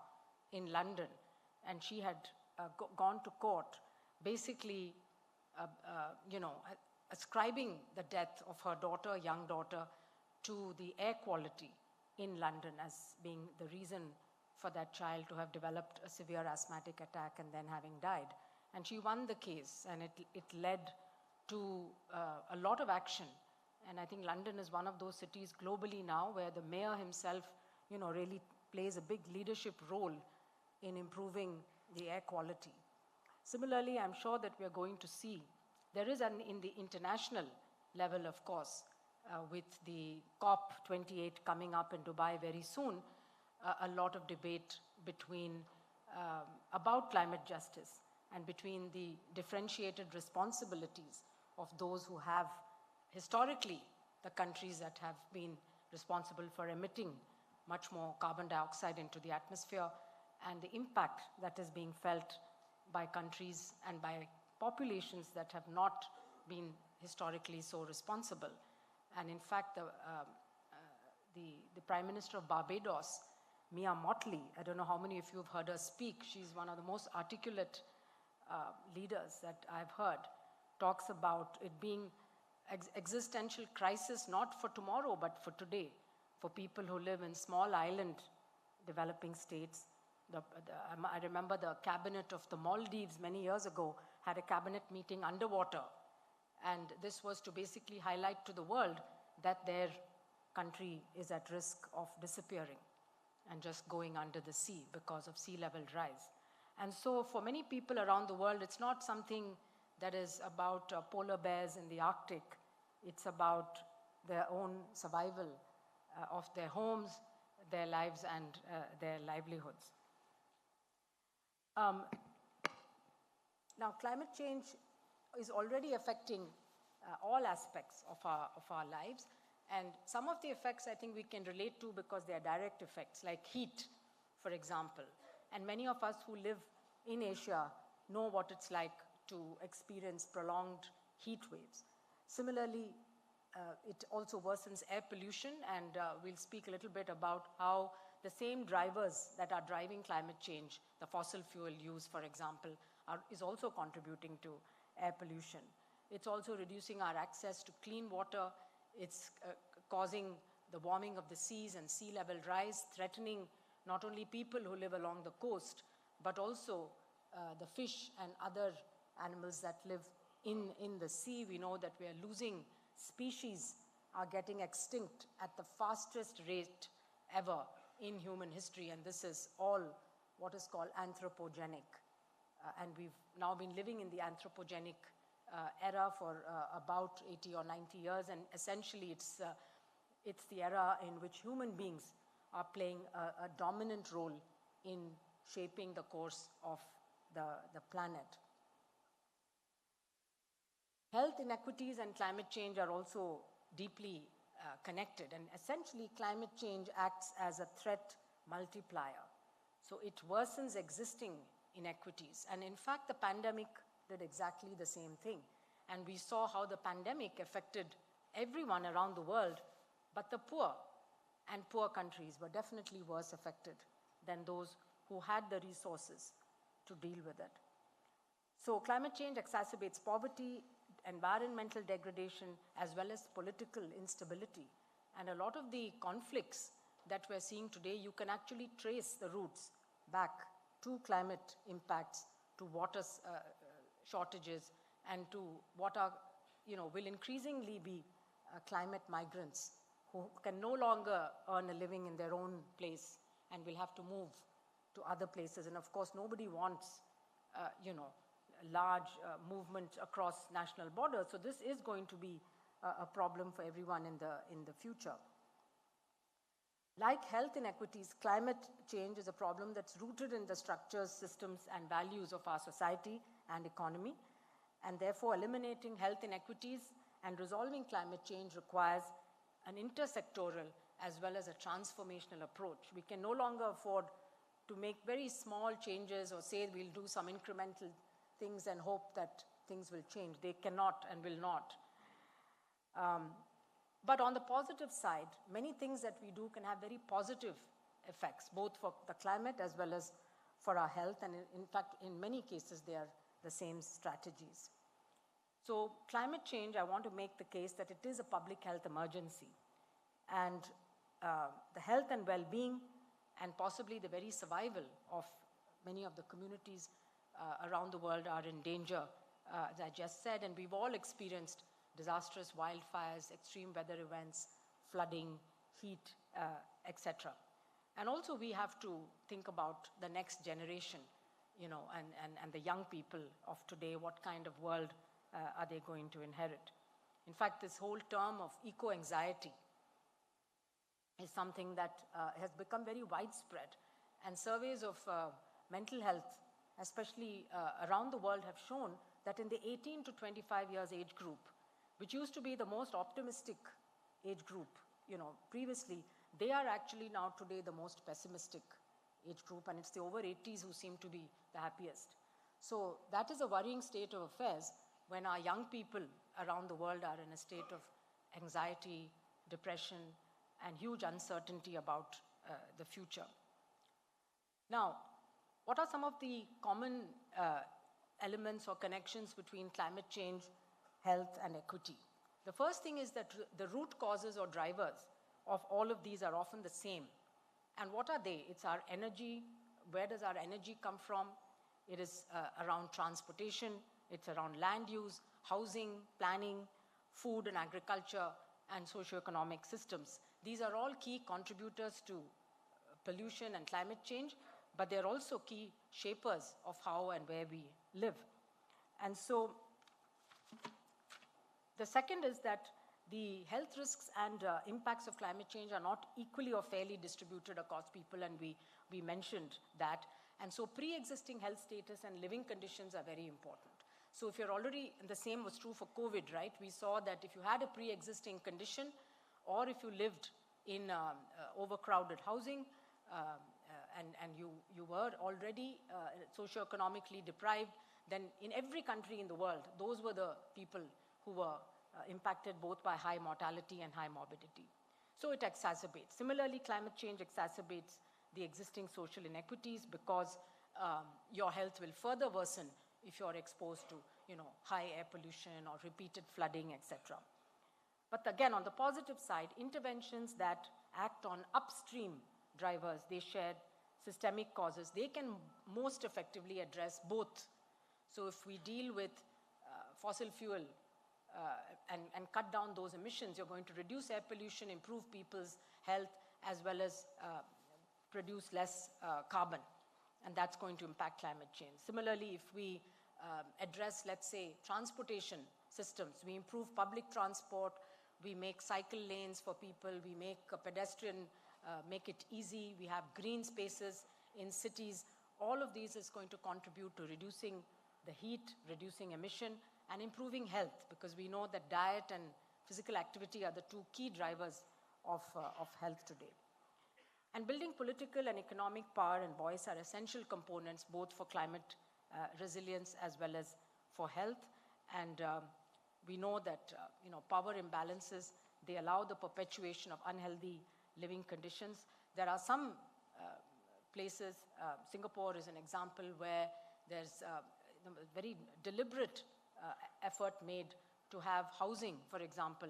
in London. And she had gone to court, basically, ascribing the death of her daughter, young daughter, to the air quality in London as being the reason for that child to have developed a severe asthmatic attack and then having died. And she won the case, and it led to a lot of action. And I think London is one of those cities globally now where the mayor himself, really plays a big leadership role in improving the air quality. Similarly, I'm sure that we are going to see, there is in the international level, of course, with the COP28 coming up in Dubai very soon, a lot of debate about climate justice and between the differentiated responsibilities of those who have historically the countries that have been responsible for emitting much more carbon dioxide into the atmosphere, and the impact that is being felt by countries and by populations that have not been historically so responsible. And in fact, the Prime Minister of Barbados, Mia Mottley, I don't know how many of you have heard her speak, she's one of the most articulate leaders that I've heard, talks about it being existential crisis not for tomorrow but for today, for people who live in small island developing states. I remember the cabinet of the Maldives many years ago had a cabinet meeting underwater, and this was to basically highlight to the world that their country is at risk of disappearing and just going under the sea because of sea level rise. And so for many people around the world, it's not something that is about polar bears in the Arctic. It's about their own survival of their homes, their lives, and their livelihoods. Now, climate change is already affecting all aspects of our lives. And some of the effects I think we can relate to because they are direct effects, like heat, for example. And many of us who live in Asia know what it's like to experience prolonged heat waves. Similarly, it also worsens air pollution, and we'll speak a little bit about how the same drivers that are driving climate change, the fossil fuel use, for example, is also contributing to air pollution. It's also reducing our access to clean water. It's causing the warming of the seas and sea level rise, threatening not only people who live along the coast, but also the fish and other animals that live in the sea. We know that we are losing species, are getting extinct at the fastest rate ever in human history, and this is all what is called anthropogenic and we've now been living in the anthropogenic era for about 80 or 90 years, and essentially it's the era in which human beings are playing a dominant role in shaping the course of the planet. Health inequities and climate change are also deeply connected, and essentially climate change acts as a threat multiplier. So it worsens existing inequities, and in fact the pandemic did exactly the same thing. And we saw how the pandemic affected everyone around the world, but the poor and poor countries were definitely worse affected than those who had the resources to deal with it. So climate change exacerbates poverty, environmental degradation, as well as political instability. And a lot of the conflicts that we're seeing today, you can actually trace the roots back to climate impacts, to water shortages, and to what are, will increasingly be climate migrants who can no longer earn a living in their own place and will have to move to other places. And of course, nobody wants, large movement across national borders. So this is going to be a problem for everyone in the future. Like health inequities, climate change is a problem that's rooted in the structures, systems, and values of our society and economy. And therefore, eliminating health inequities and resolving climate change requires an intersectoral as well as a transformational approach. We can no longer afford to make very small changes or say we'll do some incremental things and hope that things will change. They cannot and will not. But on the positive side, many things that we do can have very positive effects, both for the climate as well as for our health. And in fact, in many cases, they are the same strategies. So climate change, I want to make the case that it is a public health emergency. And the health and well-being and possibly the very survival of many of the communities around the world are in danger, as I just said. And we've all experienced disastrous wildfires, extreme weather events, flooding, heat, etc. And also we have to think about the next generation, and the young people of today. What kind of world are they going to inherit? In fact, this whole term of eco-anxiety is something that has become very widespread. And surveys of mental health, especially around the world, have shown that in the 18 to 25 years age group, which used to be the most optimistic age group, previously, they are actually now today the most pessimistic age group, and it's the over 80s who seem to be the happiest. So that is a worrying state of affairs when our young people around the world are in a state of anxiety, depression, and huge uncertainty about the future. Now, what are some of the common elements or connections between climate change, health, and equity? The first thing is that the root causes or drivers of all of these are often the same. And what are they? It's our energy. Where does our energy come from? It is around transportation. It's around land use, housing, planning, food and agriculture, and socioeconomic systems. These are all key contributors to pollution and climate change, but they're also key shapers of how and where we live. And so the second is that the health risks and impacts of climate change are not equally or fairly distributed across people, and we mentioned that. And so pre-existing health status and living conditions are very important. So if you're already, and the same was true for COVID, right? We saw that if you had a pre-existing condition, or if you lived in overcrowded housing, and you were already socioeconomically deprived, then in every country in the world, those were the people who were impacted both by high mortality and high morbidity. So it exacerbates. Similarly, climate change exacerbates the existing social inequities because your health will further worsen if you're exposed to, high air pollution or repeated flooding, etc. But again, on the positive side, interventions that act on upstream drivers, they share systemic causes, they can most effectively address both. So if we deal with fossil fuel and cut down those emissions, you're going to reduce air pollution, improve people's health, as well as produce less carbon. and that's going to impact climate change. Similarly, if we address, let's say, transportation systems, we improve public transport, we make cycle lanes for people, we make a pedestrian, make it easy, we have green spaces in cities, all of these is going to contribute to reducing the heat, reducing emission, and improving health, because we know that diet and physical activity are the two key drivers of health today. And building political and economic power and voice are essential components both for climate resilience as well as for health. And we know that power imbalances, they allow the perpetuation of unhealthy living conditions. There are some places, Singapore is an example where there's a very deliberate effort made to have housing, for example,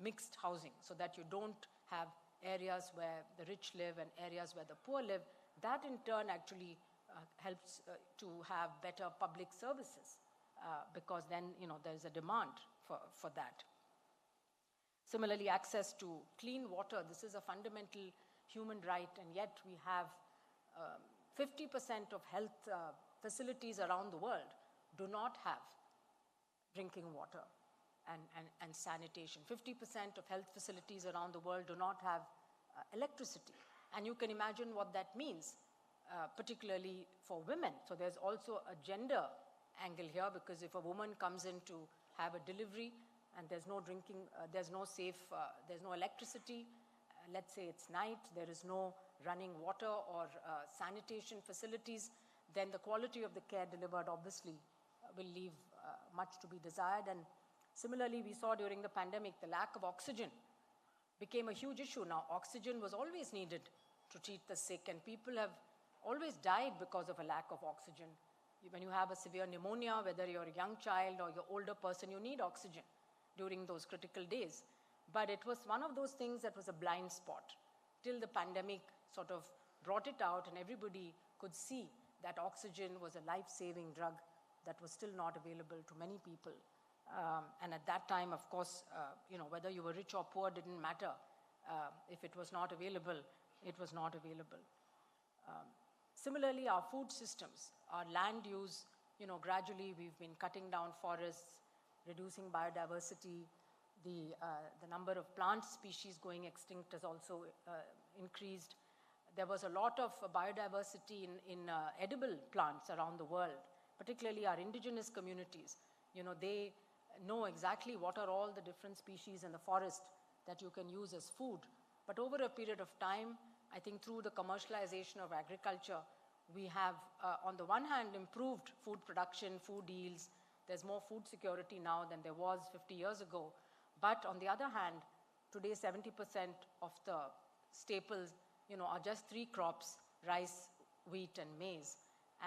mixed housing, so that you don't have areas where the rich live and areas where the poor live. That in turn actually helps to have better public services because then there's a demand for that. Similarly, access to clean water, this is a fundamental human right, and yet we have 50% of health facilities around the world do not have drinking water and sanitation. 50% of health facilities around the world do not have electricity. And you can imagine what that means, particularly for women. So there's also a gender angle here, because if a woman comes in to have a delivery and there's no drinking, there's no safe, there's no electricity, let's say it's night, there is no running water or sanitation facilities, then the quality of the care delivered obviously will leave much to be desired. And similarly, we saw during the pandemic, the lack of oxygen became a huge issue. Now, oxygen was always needed to treat the sick, and people have always died because of a lack of oxygen. When you have a severe pneumonia, whether you're a young child or you're older person, you need oxygen during those critical days. But it was one of those things that was a blind spot till the pandemic sort of brought it out, and everybody could see that oxygen was a life-saving drug that was still not available to many people. And at that time, of course, whether you were rich or poor didn't matter. If it was not available, it was not available. Similarly, our food systems, our land use, gradually we've been cutting down forests, reducing biodiversity. The number of plant species going extinct has also increased. There was a lot of biodiversity in edible plants around the world, particularly our indigenous communities. They know exactly what are all the different species in the forest that you can use as food. But over a period of time, I think through the commercialization of agriculture, we have, on the one hand, improved food production, food yields. There's more food security now than there was 50 years ago. But on the other hand, today 70% of the staples, are just 3 crops: rice, wheat, and maize.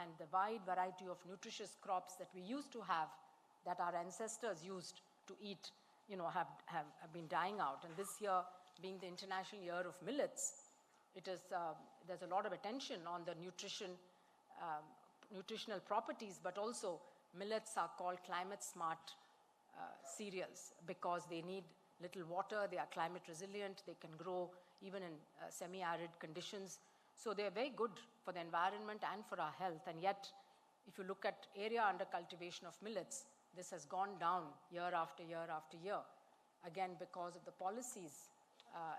And the wide variety of nutritious crops that we used to have, that our ancestors used to eat, have been dying out. And this year, being the International Year of Millets, there's a lot of attention on the nutritional properties, but also millets are called climate smart cereals because they need little water, they are climate resilient, they can grow even in semi-arid conditions. So they're very good for the environment and for our health. And yet, if you look at area under cultivation of millets, this has gone down year after year after year, again because of the policies.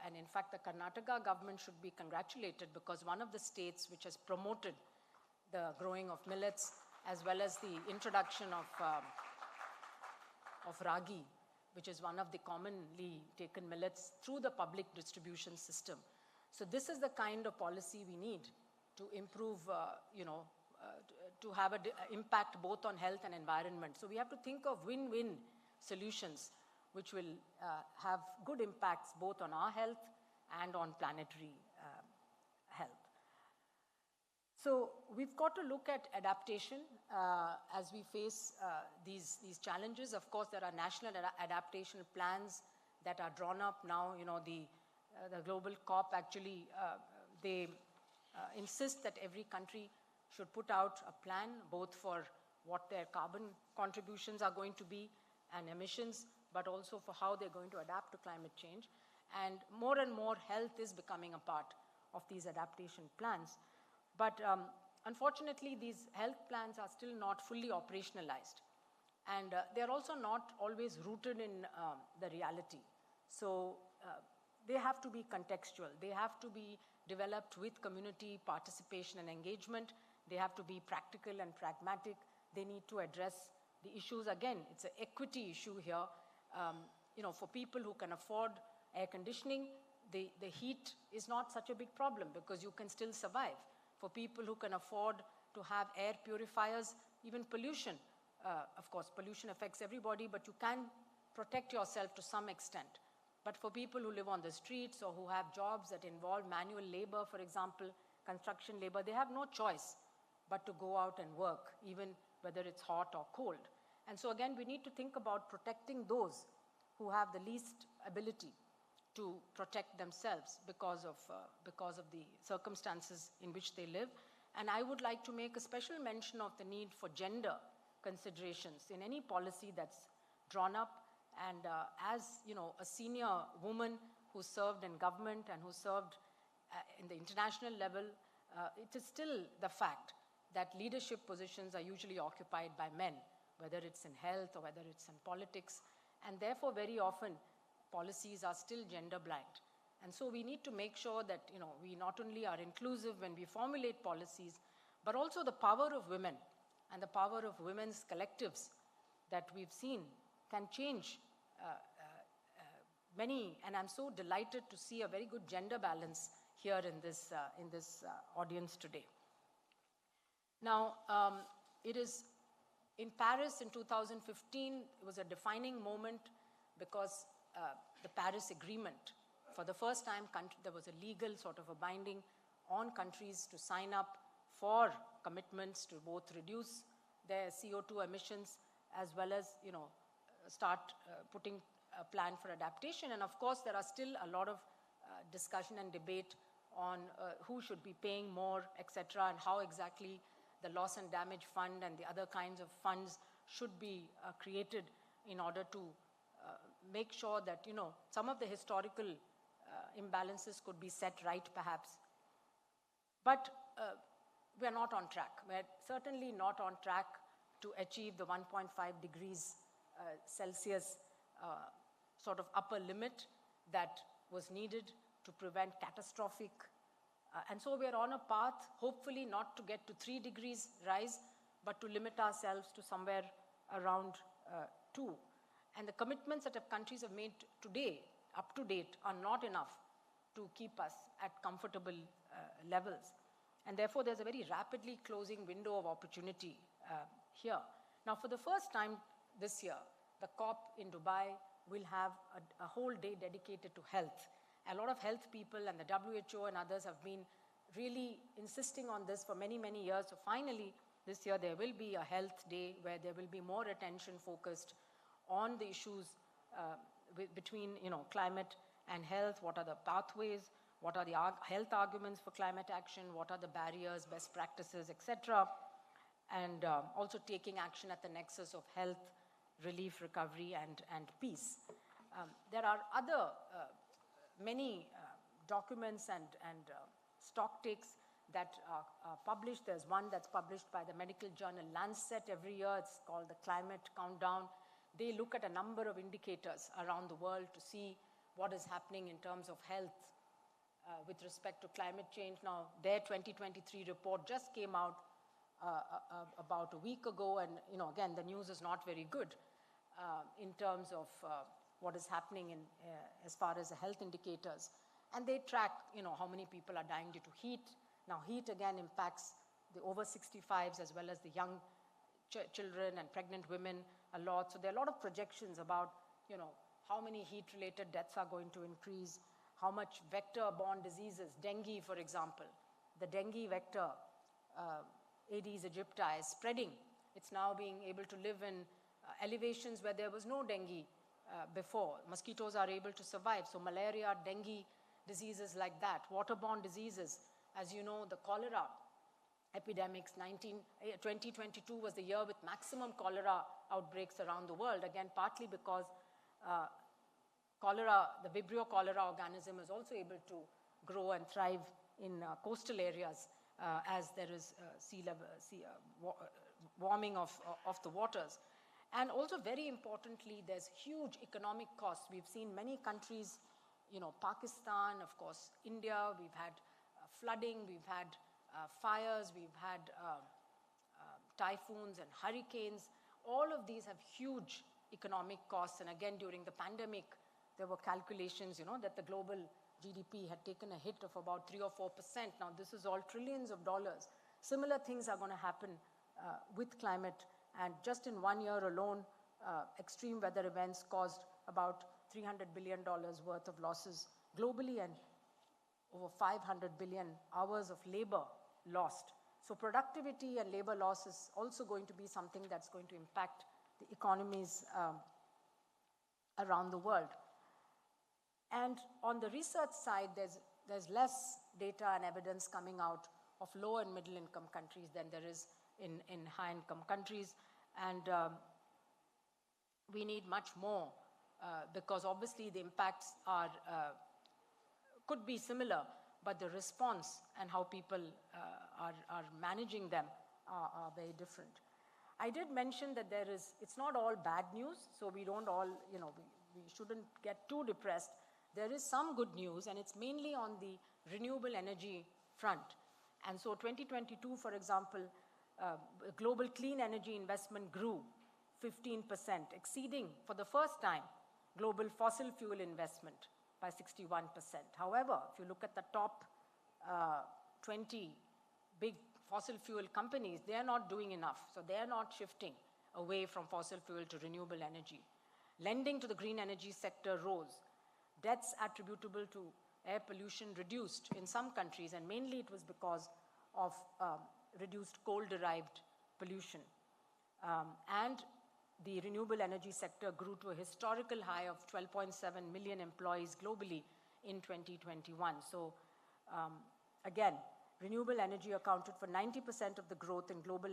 And in fact, the Karnataka government should be congratulated, because one of the states which has promoted the growing of millets, as well as the introduction of ragi, which is one of the commonly taken millets, through the public distribution system. So this is the kind of policy we need to improve, to have an impact both on health and environment. So we have to think of win-win solutions which will have good impacts both on our health and on planetary health. So we've got to look at adaptation as we face these challenges. Of course, there are national adaptation plans that are drawn up now. The Global COP actually, they insist that every country should put out a plan both for what their carbon contributions are going to be and emissions, but also for how they're going to adapt to climate change. And more health is becoming a part of these adaptation plans. But unfortunately, these health plans are still not fully operationalized. And they're also not always rooted in the reality. So they have to be contextual. They have to be developed with community participation and engagement. They have to be practical and pragmatic. They need to address the issues. Again, it's an equity issue here. For people who can afford air conditioning, the heat is not such a big problem because you can still survive. For people who can afford to have air purifiers, even pollution, of course, pollution affects everybody, but you can protect yourself to some extent. But for people who live on the streets or who have jobs that involve manual labor, for example, construction labor, they have no choice but to go out and work, even whether it's hot or cold. And so again, we need to think about protecting those who have the least ability to protect themselves because of the circumstances in which they live. And I would like to make a special mention of the need for gender considerations in any policy that's drawn up. And as a senior woman who served in government and who served in the international level, it is still the fact that leadership positions are usually occupied by men, whether it's in health or whether it's in politics. And therefore, very often, policies are still gender blind. And so we need to make sure that we not only are inclusive when we formulate policies, but also the power of women and the power of women's collectives that we've seen can change many. And I'm so delighted to see a very good gender balance here in this audience today. Now, it is in Paris in 2015, it was a defining moment because the Paris Agreement, for the first time, there was a legal sort of a binding on countries to sign up for commitments to both reduce their CO2 emissions as well as, start putting a plan for adaptation. And of course, there are still a lot of discussion and debate on who should be paying more, etc., and how exactly the loss and damage fund and the other kinds of funds should be created in order to make sure that, some of the historical imbalances could be set right, perhaps. But we're not on track. We're certainly not on track to achieve the 1.5 degrees Celsius sort of upper limit that was needed to prevent catastrophic. And so we're on a path, hopefully not to get to 3 degrees rise, but to limit ourselves to somewhere around 2. And the commitments that countries have made today, up to date, are not enough to keep us at comfortable levels. And therefore, there's a very rapidly closing window of opportunity here. Now, for the first time this year, the COP in Dubai will have a whole day dedicated to health. A lot of health people and the WHO and others have been really insisting on this for many, many years. So finally, this year there will be a health day where there will be more attention focused on the issues between climate and health. What are the pathways? What are the health arguments for climate action? What are the barriers, best practices, etc.? And also taking action at the nexus of health, relief, recovery, and peace. There are other many documents and stock takes that are published. There's one that's published by the medical journal Lancet every year. It's called the Climate Countdown. They look at a number of indicators around the world to see what is happening in terms of health with respect to climate change. Now, their 2023 report just came out about a week ago, and again, the news is not very good in terms of what is happening as far as the health indicators. And they track, how many people are dying due to heat. Now, heat again impacts the over 65s as well as the young children and pregnant women a lot. So there are a lot of projections about, how many heat-related deaths are going to increase, how much vector-borne diseases, dengue, for example. The dengue vector, Aedes aegypti, is spreading. It's now being able to live in elevations where there was no dengue before. Mosquitoes are able to survive. So malaria, dengue, diseases like that. Waterborne diseases, as you know, the cholera epidemics. 2022 was the year with maximum cholera outbreaks around the world, again, partly because cholera, the Vibrio cholera organism, is also able to grow and thrive in coastal areas as there is warming of the waters. And also, very importantly, there's huge economic costs. We've seen many countries, Pakistan, of course, India, we've had flooding, we've had fires, we've had typhoons and hurricanes. All of these have huge economic costs. And again, during the pandemic, there were calculations, that the global GDP had taken a hit of about 3 or 4%. Now, this is all trillions of dollars. Similar things are going to happen with climate. And just in 1 year alone, extreme weather events caused about $300 billion worth of losses globally and over 500 billion hours of labor lost. So productivity and labor loss is also going to be something that's going to impact the economies around the world. And on the research side, there's less data and evidence coming out of low and middle income countries than there is in high income countries. And we need much more because obviously the impacts could be similar, but the response and how people are managing them are very different. I did mention that it's not all bad news, so we don't all, we shouldn't get too depressed. There is some good news, and it's mainly on the renewable energy front. And so 2022, for example, global clean energy investment grew 15%, exceeding for the first time global fossil fuel investment by 61%. However, if you look at the top 20 big fossil fuel companies, they are not doing enough. So they are not shifting away from fossil fuel to renewable energy. Lending to the green energy sector rose. Deaths attributable to air pollution reduced in some countries, and mainly it was because of reduced coal-derived pollution. And the renewable energy sector grew to a historical high of 12.7 million employees globally in 2021. So again, renewable energy accounted for 90% of the growth in global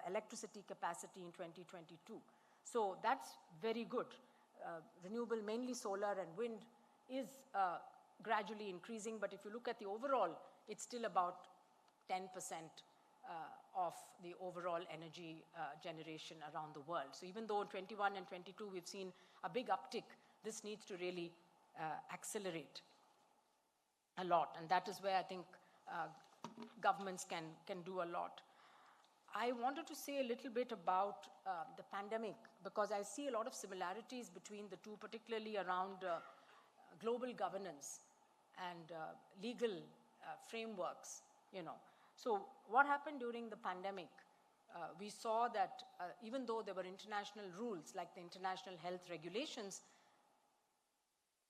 electricity capacity in 2022. So that's very good. Renewable, mainly solar and wind, is gradually increasing, but if you look at the overall, it's still about 10% of the overall energy generation around the world. So even though in 21 and 22 we've seen a big uptick, this needs to really accelerate a lot, and that is where I think governments can do a lot. I wanted to say a little bit about the pandemic, because I see a lot of similarities between the two, particularly around global governance and legal frameworks, So what happened during the pandemic? We saw that even though there were international rules like the international health regulations,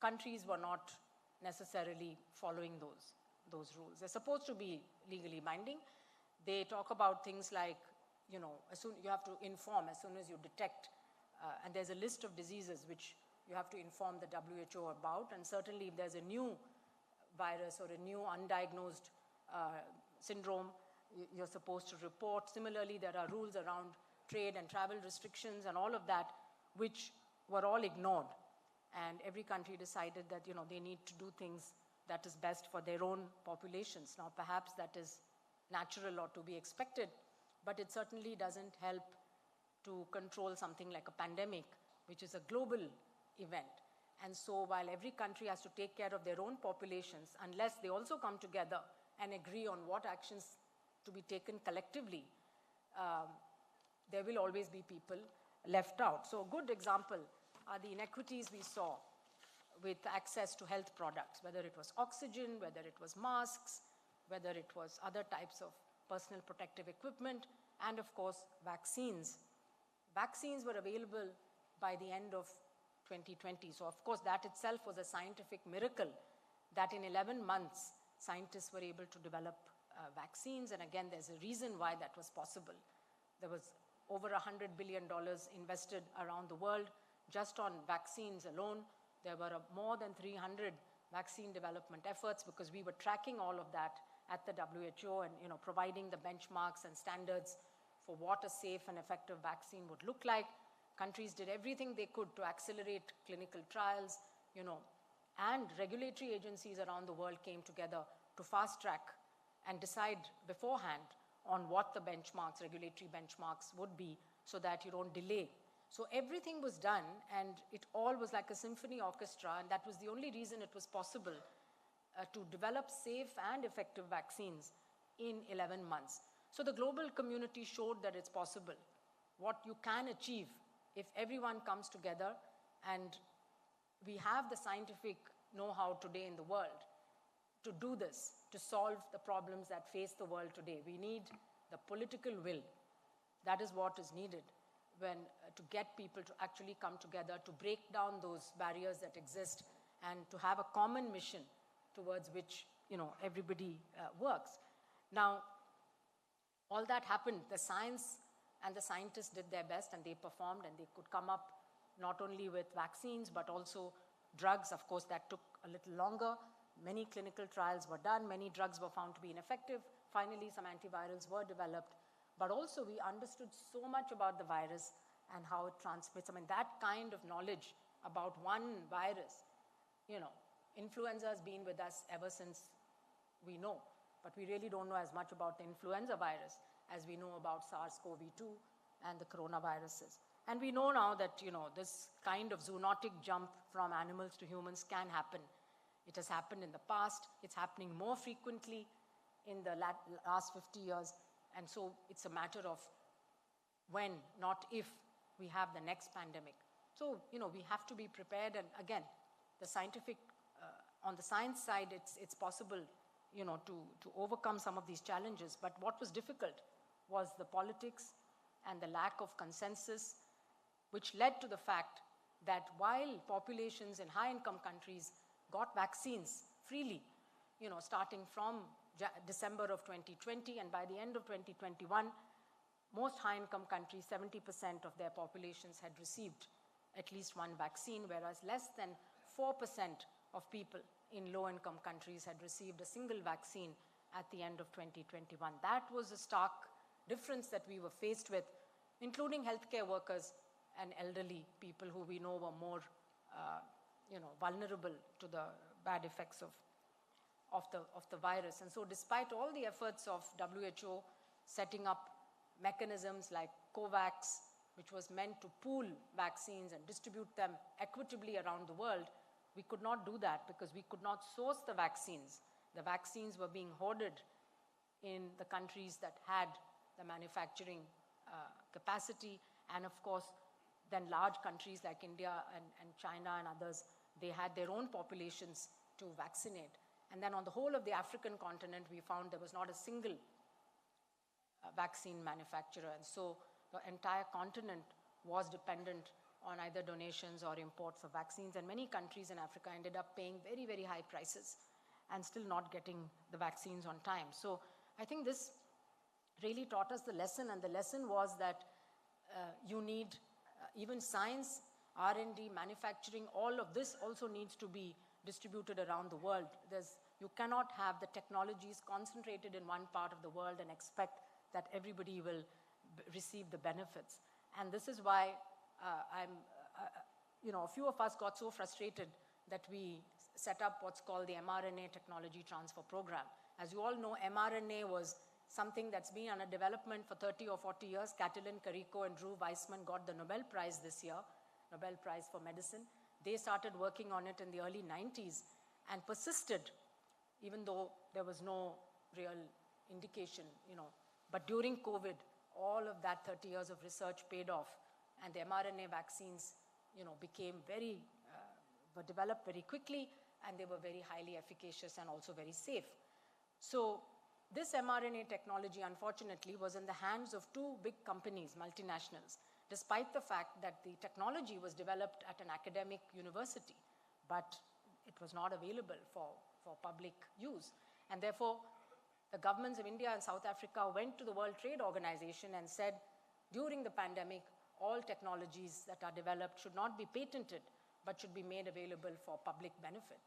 countries were not necessarily following those rules. They're supposed to be legally binding. They talk about things like, as soon you have to inform as soon as you detect, and there's a list of diseases which you have to inform the WHO about, and certainly if there's a new virus or a new undiagnosed syndrome, you're supposed to report. Similarly, there are rules around trade and travel restrictions and all of that, which were all ignored. And every country decided that, they need to do things that is best for their own populations. Now, perhaps that is natural or to be expected, but it certainly doesn't help to control something like a pandemic, which is a global event. And so while every country has to take care of their own populations, unless they also come together and agree on what actions to be taken collectively, there will always be people left out. So a good example are the inequities we saw with access to health products, whether it was oxygen, whether it was masks, whether it was other types of personal protective equipment, and of course, vaccines. Vaccines were available by the end of 2020. So of course, that itself was a scientific miracle that in 11 months, scientists were able to develop vaccines. And again, there's a reason why that was possible. There was over $100 billion invested around the world just on vaccines alone. There were more than 300 vaccine development efforts, because we were tracking all of that at the WHO and providing the benchmarks and standards for what a safe and effective vaccine would look like. Countries did everything they could to accelerate clinical trials, and regulatory agencies around the world came together to fast track and decide beforehand on what the benchmarks, regulatory benchmarks would be so that you don't delay. So everything was done and it all was like a symphony orchestra, and that was the only reason it was possible to develop safe and effective vaccines in 11 months. So the global community showed that it's possible. What you can achieve if everyone comes together, and we have the scientific know-how today in the world to do this, to solve the problems that face the world today. We need the political will. That is what is needed when to get people to actually come together, to break down those barriers that exist, and to have a common mission towards which everybody works. Now, all that happened. The science and the scientists did their best, and they performed, and they could come up not only with vaccines but also drugs. Of course, that took a little longer. Many clinical trials were done. Many drugs were found to be ineffective. Finally, some antivirals were developed. But also, we understood so much about the virus and how it transmits. I mean, that kind of knowledge about one virus, influenza has been with us ever since we know. But we really don't know as much about the influenza virus as we know about SARS-CoV-2 and the coronaviruses. And we know now that, this kind of zoonotic jump from animals to humans can happen. It has happened in the past. It's happening more frequently in the last 50 years. And so it's a matter of when, not if, we have the next pandemic. So, we have to be prepared. And again, the scientific, on the science side, it's possible, to overcome some of these challenges. But what was difficult was the politics and the lack of consensus, which led to the fact that while populations in high-income countries got vaccines freely, starting from December of 2020, and by the end of 2021, most high-income countries, 70% of their populations had received at least one vaccine, whereas less than 4% of people in low-income countries had received a single vaccine at the end of 2021. That was a stark difference that we were faced with, including healthcare workers and elderly people who we know were more, vulnerable to the bad effects of the virus. And so despite all the efforts of WHO setting up mechanisms like COVAX, which was meant to pool vaccines and distribute them equitably around the world, we could not do that because we could not source the vaccines. The vaccines were being hoarded in the countries that had the manufacturing capacity. And of course, then large countries like India and China and others, they had their own populations to vaccinate. And then on the whole of the African continent, we found there was not a single vaccine manufacturer. And so the entire continent was dependent on either donations or imports of vaccines. And many countries in Africa ended up paying very, very high prices and still not getting the vaccines on time. So I think this really taught us the lesson. And the lesson was that you need even science, R&D, manufacturing, all of this also needs to be distributed around the world. You cannot have the technologies concentrated in one part of the world and expect that everybody will receive the benefits. And this is why a few of us got so frustrated that we set up what's called the mRNA Technology Transfer Program. As you all know, mRNA was something that's been under development for 30 or 40 years. Catalin Carrico and Drew Weissman got the Nobel Prize this year, Nobel Prize for Medicine. They started working on it in the early 90s and persisted, even though there was no real indication, But during COVID, all of that 30 years of research paid off, and the mRNA vaccines, were developed very quickly, and they were very highly efficacious and also very safe. So this mRNA technology, unfortunately, was in the hands of two big companies, multinationals, despite the fact that the technology was developed at an academic university, but it was not available for public use. And therefore, the governments of India and South Africa went to the World Trade Organization and said, during the pandemic, all technologies that are developed should not be patented, but should be made available for public benefit.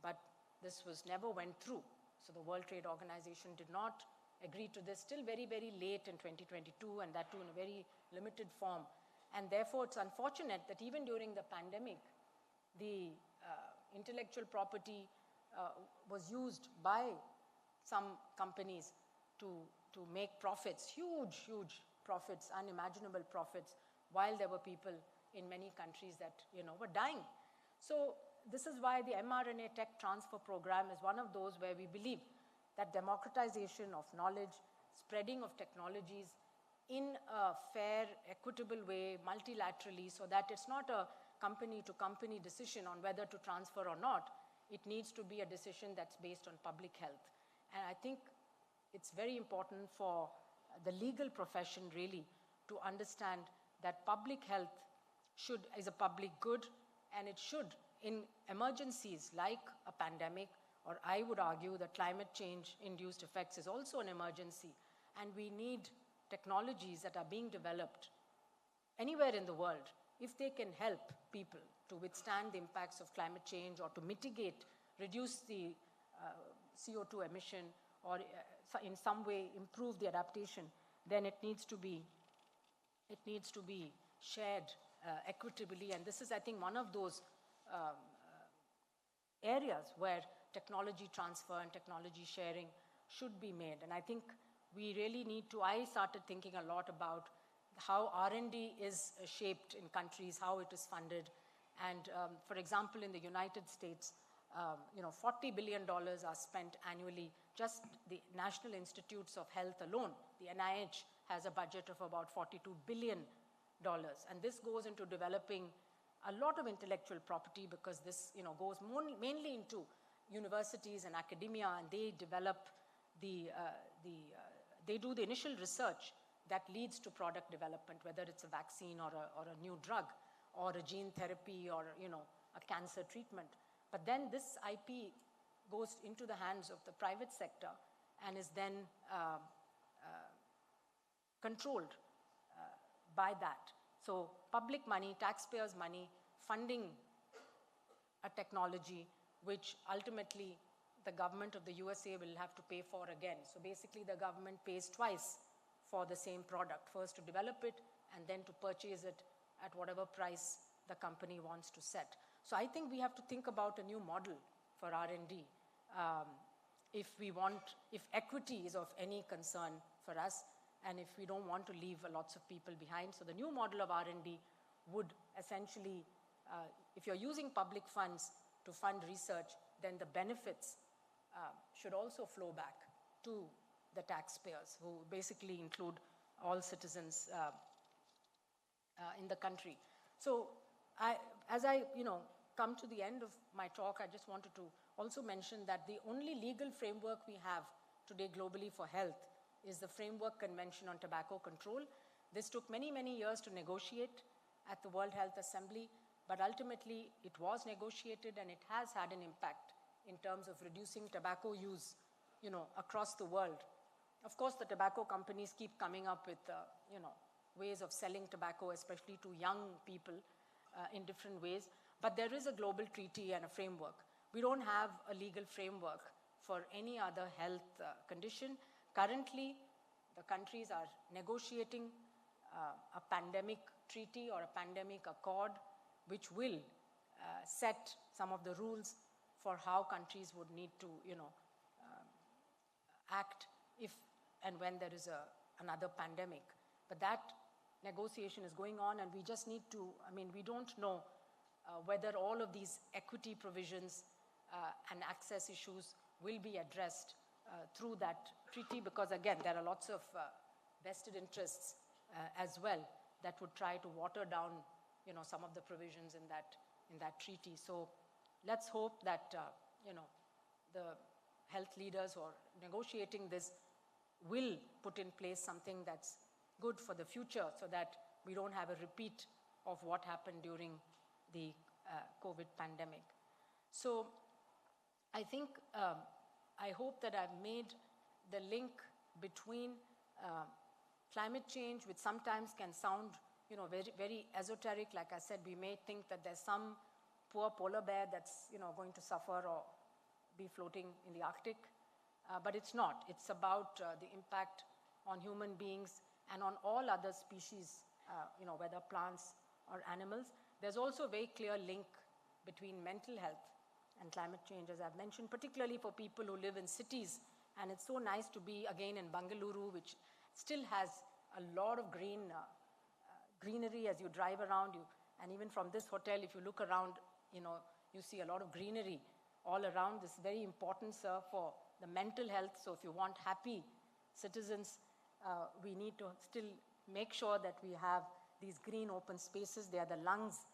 But this never went through. So the World Trade Organization did not agree to this till very, very late in 2022, and that too in a very limited form. And therefore, it's unfortunate that even during the pandemic, the intellectual property was used by some companies to make profits, huge profits, unimaginable profits, while there were people in many countries that, were dying. So this is why the mRNA Tech Transfer Program is one of those where we believe that democratization of knowledge, spreading of technologies in a fair, equitable way, multilaterally, so that it's not a company-to-company decision on whether to transfer or not. It needs to be a decision that's based on public health. And I think it's very important for the legal profession really to understand that public health is a public good, and it should, in emergencies like a pandemic, or I would argue that climate change induced effects is also an emergency, and we need technologies that are being developed anywhere in the world, if they can help people to withstand the impacts of climate change or to mitigate, reduce the CO2 emission, or in some way improve the adaptation, then it needs to be shared equitably. And this is, I think, one of those areas where technology transfer and technology sharing should be made. And I think we really need to, I started thinking a lot about how R&D is shaped in countries, how it is funded. And for example, in the United States, $40 billion are spent annually. Just the National Institutes of Health alone, the NIH, has a budget of about $42 billion. And this goes into developing a lot of intellectual property, because this goes mainly into universities and academia, and they develop they do the initial research that leads to product development, whether it's a vaccine or a new drug or a gene therapy or a cancer treatment. But then this IP goes into the hands of the private sector and is then controlled by that. So public money, taxpayers' money, funding a technology which ultimately the government of the USA will have to pay for again. So basically the government pays twice for the same product, first to develop it and then to purchase it at whatever price the company wants to set. So I think we have to think about a new model for R&D if equity is of any concern for us, and if we don't want to leave lots of people behind. So the new model of R&D would essentially, if you're using public funds to fund research, then the benefits should also flow back to the taxpayers, who basically include all citizens in the country. So as I come to the end of my talk, I just wanted to also mention that the only legal framework we have today globally for health is the Framework Convention on Tobacco Control. This took many, many years to negotiate at the World Health Assembly, but ultimately it was negotiated, and it has had an impact in terms of reducing tobacco use, across the world. Of course, the tobacco companies keep coming up with, ways of selling tobacco, especially to young people, in different ways. But there is a global treaty and a framework. We don't have a legal framework for any other health condition. Currently, the countries are negotiating a pandemic treaty or a pandemic accord, which will set some of the rules for how countries would need to, act if and when there is another pandemic. But that negotiation is going on, and we just need to, we don't know whether all of these equity provisions and access issues will be addressed through that treaty, because again, there are lots of vested interests as well that would try to water down, some of the provisions in that treaty. So let's hope that, the health leaders who are negotiating this will put in place something that's good for the future, so that we don't have a repeat of what happened during the COVID pandemic. So I think, I hope that I've made the link between climate change, which sometimes can sound, very, very esoteric. Like I said, we may think that there's some poor polar bear that's, going to suffer or be floating in the Arctic, but it's not. It's about the impact on human beings and on all other species, whether plants or animals. There's also a very clear link between mental health and climate change, as I've mentioned, particularly for people who live in cities And it's so nice to be again in Bangalore, which still has a lot of greenery as you drive around you. And even from this hotel, if you look around, you see a lot of greenery all around. This is very important, sir, for the mental health. So if you want happy citizens, we need to still make sure that we have these green open spaces. They are the lungs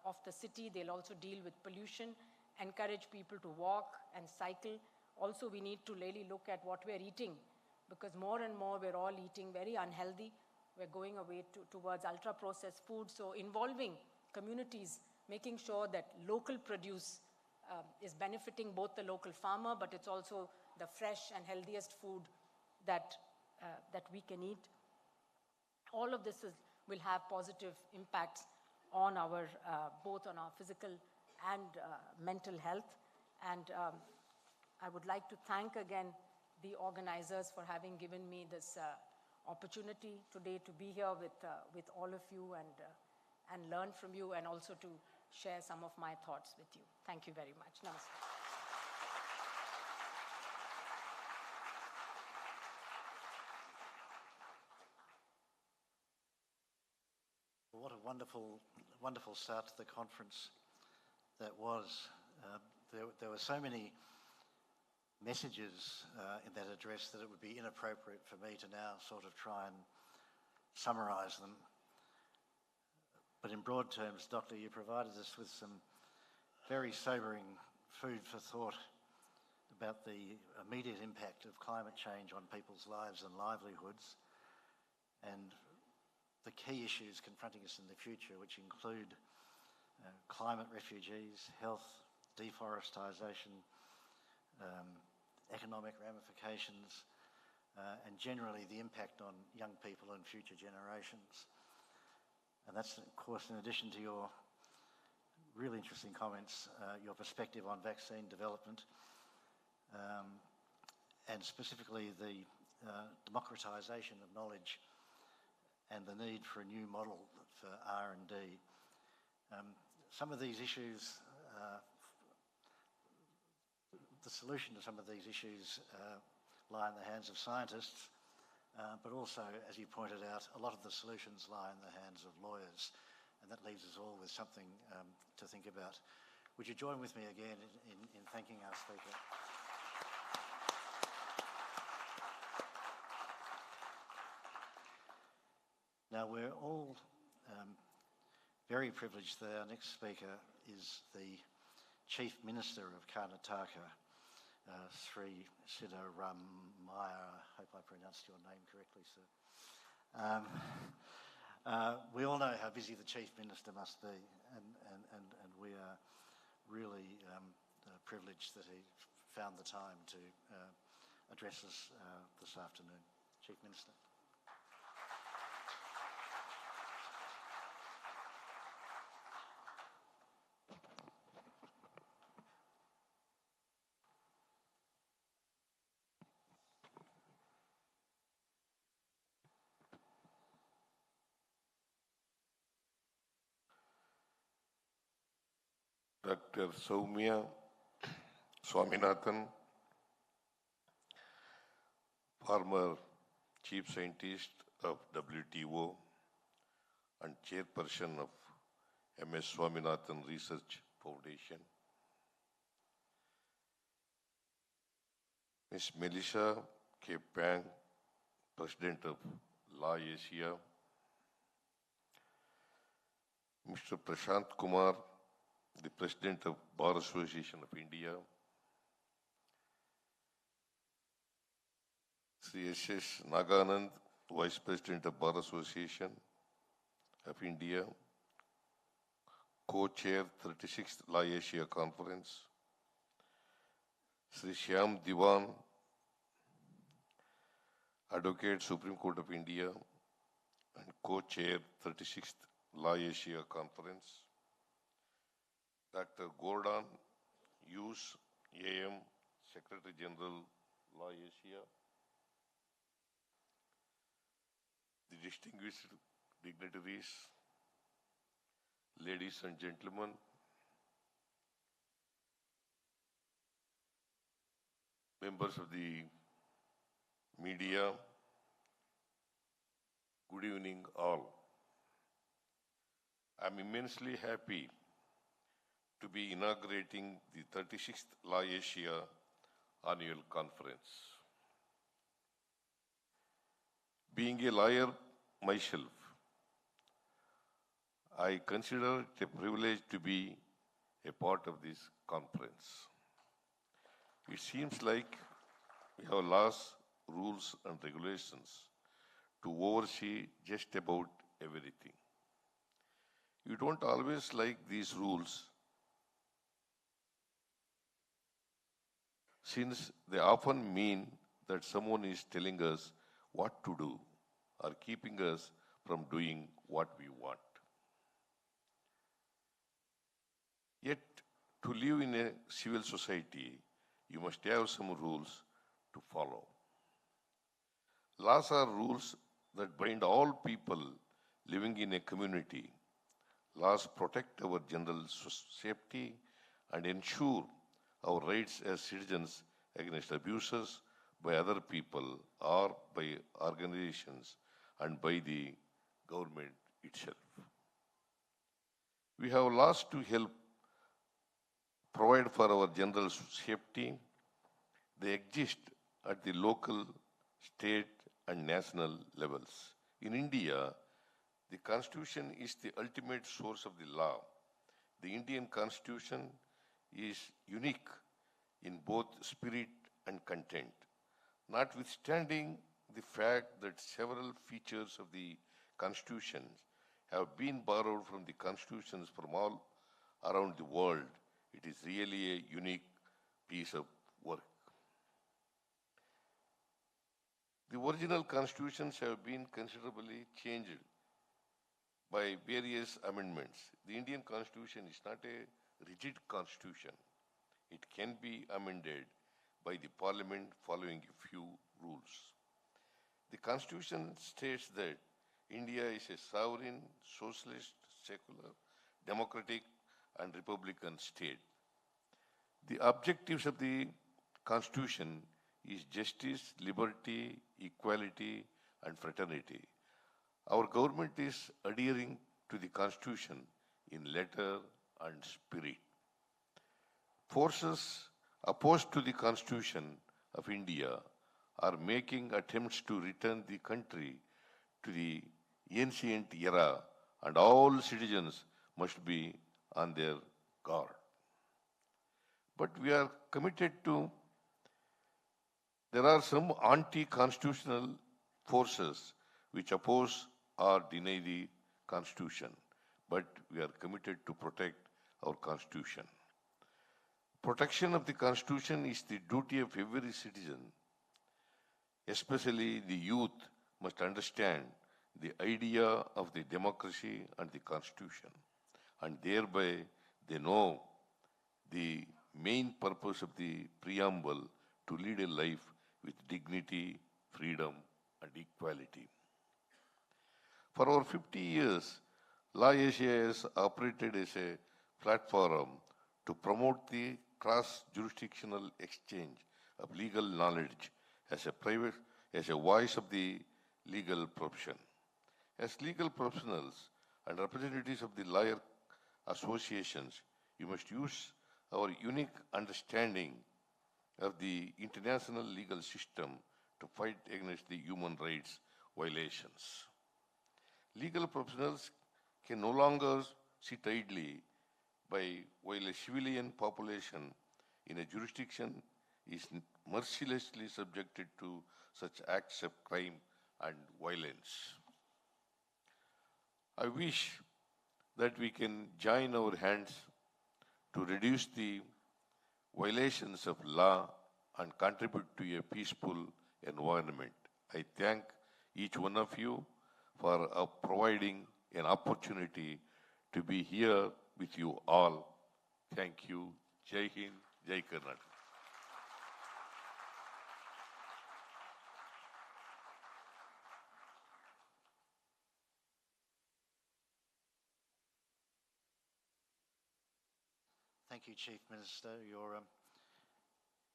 of the city. They'll also deal with pollution, encourage people to walk and cycle. Also, we need to really look at what we're eating, because more and more we're all eating very unhealthy. We're going away towards ultra-processed food. So involving communities, making sure that local produce is benefiting both the local farmer, but it's also the fresh and healthiest food that we can eat. All of this will have positive impacts on our, both on our physical and mental health. And I would like to thank again the organizers for having given me this opportunity today to be here with all of you and learn from you, and also to share some of my thoughts with you. Thank you very much. Namaste. What a wonderful, wonderful start to the conference that was. There were so many messages in that address that it would be inappropriate for me to now sort of try and summarise them. But in broad terms, Doctor, you provided us with some very sobering food for thought about the immediate impact of climate change on people's lives and livelihoods, and the key issues confronting us in the future, which include climate refugees, health, deforestation, economic ramifications, and generally the impact on young people and future generations. And that's, of course, in addition to your really interesting comments, your perspective on vaccine development, and specifically the democratisation of knowledge and the need for a new model for R&D. Some of these issues, the solution to some of these issues lie in the hands of scientists, but also, as you pointed out, a lot of the solutions lie in the hands of lawyers, and that leaves us all with something to think about. Would you join with me again in thanking our speaker? Now, we're all very privileged that our next speaker is the Chief Minister of Karnataka, Shri Siddaramaiah. I hope I pronounced your name correctly, sir. We all know how busy the Chief Minister must be, and we are really privileged that he found the time to address us this afternoon. Chief Minister. Dr. Soumya, Swaminathan, former Chief Scientist of WTO and Chairperson of MS Swaminathan Research Foundation, Ms. Melissa K. Pang, President of LAWASIA, Mr. Prashant Kumar, the President of Bar Association of India, Sri S.S. Naganand, Vice President of Bar Association of India, Co-Chair 36th LAWASIA Conference, Sri Shyam Diwan, Advocate Supreme Court of India and Co-Chair 36th LAWASIA Conference, Dr. Gordon Hughes, AM, Secretary General, LAWASIA, the distinguished dignitaries, ladies and gentlemen, members of the media, good evening all. I'm immensely happy to be inaugurating the 36th LAWASIA annual conference. Being a lawyer myself, I consider it a privilege to be a part of this conference. It seems like we have laws, rules and regulations to oversee just about everything. You don't always like these rules since they often mean that someone is telling us what to do or keeping us from doing what we want. Yet, to live in a civil society, you must have some rules to follow. Laws are rules that bind all people living in a community. Laws protect our general safety and ensure our rights as citizens against abuses by other people or by organizations and by the government itself. We have laws to help provide for our general safety. They exist at the local, state and national levels. In India, the Constitution is the ultimate source of the law. The Indian Constitution is unique in both spirit and content, notwithstanding the fact that several features of the Constitution have been borrowed from the constitutions from all around the world. It is really a unique piece of work. The original constitutions have been considerably changed by various amendments. The Indian Constitution is not a rigid constitution. It can be amended by the Parliament following a few rules. The Constitution states that India is a sovereign, socialist, secular, democratic and republican state. The objectives of the Constitution is justice, liberty, equality and fraternity. Our government is adhering to the Constitution in letter and spirit. Forces opposed to the Constitution of India are making attempts to return the country to the ancient era, and all citizens must be on their guard. But we are committed to, there are some anti-constitutional forces which oppose or deny the Constitution, but we are committed to protect our Constitution. Protection of the Constitution is the duty of every citizen. Especially the youth must understand the idea of the democracy and the Constitution, and thereby they know the main purpose of the preamble to lead a life with dignity, freedom and equality. For over 50 years, LAWASIA has operated as a platform to promote the cross-jurisdictional exchange of legal knowledge as a voice of the legal profession. As legal professionals and representatives of the lawyer associations, you must use our unique understanding of the international legal system to fight against the human rights violations. Legal professionals can no longer sit idly by while a civilian population in a jurisdiction is mercilessly subjected to such acts of crime and violence. I wish that we can join our hands to reduce the violations of law and contribute to a peaceful environment. I thank each one of you for providing an opportunity to be here with you all. Thank you. Jai Hind, Jai Karnataka. Thank you, Chief Minister. Your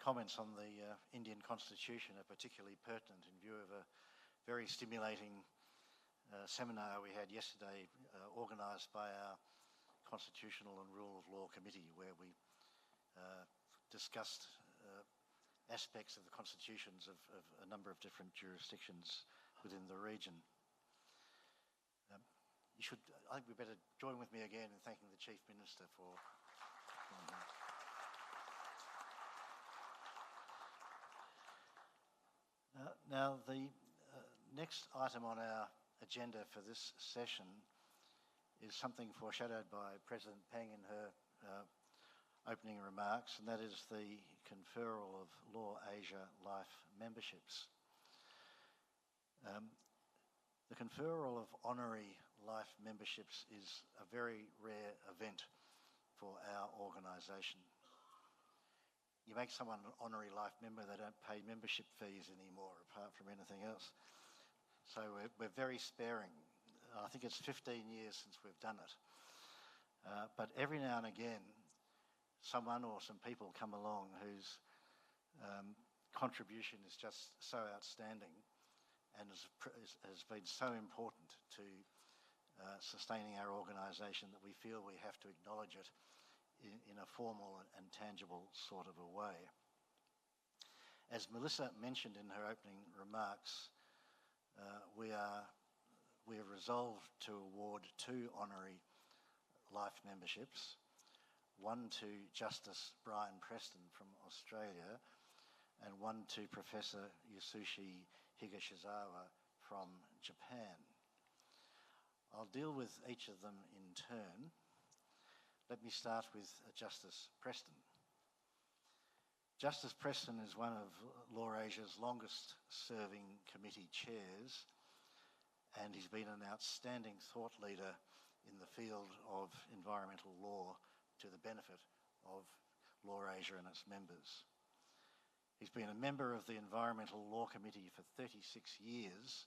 comments on the Indian Constitution are particularly pertinent in view of a very stimulating seminar we had yesterday organised by our Constitutional and Rule of Law Committee, where we discussed aspects of the constitutions of a number of different jurisdictions within the region. I think we better join with me again in thanking the Chief Minister for now the next item on our agenda for this session is something foreshadowed by President Peng in her opening remarks, and that is the conferral of LawAsia Life memberships. The conferral of honorary life memberships is a very rare event for our organisation. You make someone an honorary life member, they don't pay membership fees anymore, apart from anything else. So we're very sparing. I think it's 15 years since we've done it. But every now and again, someone or some people come along whose contribution is just so outstanding and has been so important to sustaining our organisation that we feel we have to acknowledge it in a formal and tangible sort of a way. As Melissa mentioned in her opening remarks, we have resolved to award 2 honorary life memberships, one to Justice Brian Preston from Australia and one to Professor Yasushi Higashizawa from Japan. I'll deal with each of them in turn. Let me start with Justice Preston. Justice Preston is one of LawAsia's longest serving committee chairs, and he's been an outstanding thought leader in the field of environmental law to the benefit of LawAsia and its members. He's been a member of the Environmental Law Committee for 36 years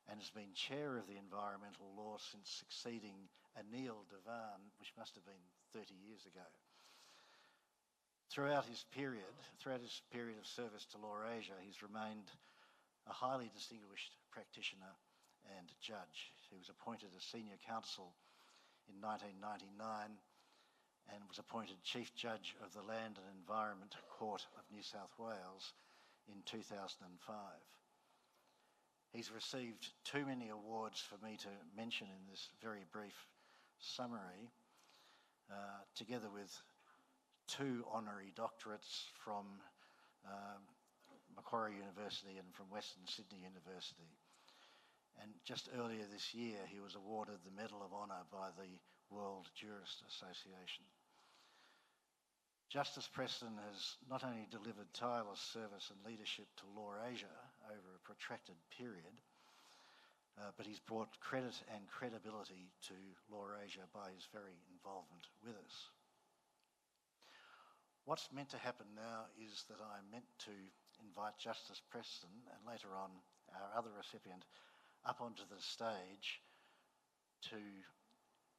and has been chair of the environmental law since succeeding Anil Devan, which must have been 30 years ago. Throughout his period of service to LawAsia, he's remained a highly distinguished practitioner and judge. He was appointed as senior counsel in 1999 and was appointed Chief Judge of the Land and Environment Court of New South Wales in 2005. He's received too many awards for me to mention in this very brief summary, together with 2 honorary doctorates from Macquarie University and from Western Sydney University. And just earlier this year, he was awarded the Medal of Honour by the World Jurist Association. Justice Preston has not only delivered tireless service and leadership to LawAsia over a protracted period, but he's brought credit and credibility to LawAsia by his very involvement with us. What's meant to happen now is that I'm meant to invite Justice Preston and later on our other recipient up onto the stage to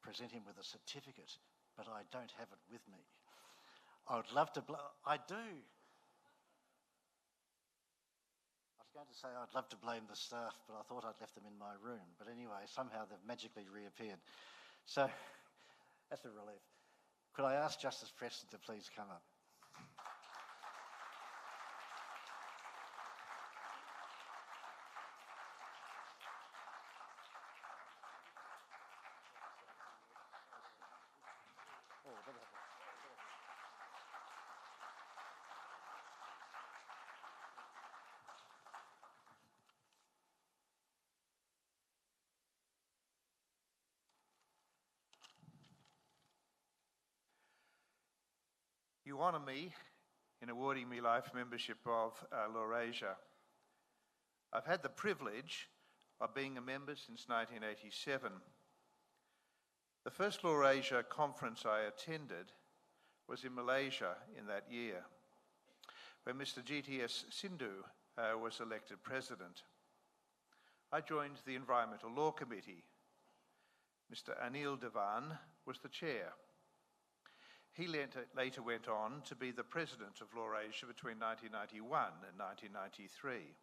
present him with a certificate, but I don't have it with me. I would love to, I do. I was going to say I'd love to blame the staff, but I thought I'd left them in my room. But anyway, somehow they've magically reappeared. So that's a relief. Could I ask Justice Preston to please come up? You honour me in awarding me life membership of LawAsia. I've had the privilege of being a member since 1987. The first LawAsia conference I attended was in Malaysia in that year, where Mr. GTS Sindhu was elected president. I joined the Environmental Law Committee. Mr. Anil Devan was the chair. He later went on to be the president of LawAsia between 1991 and 1993.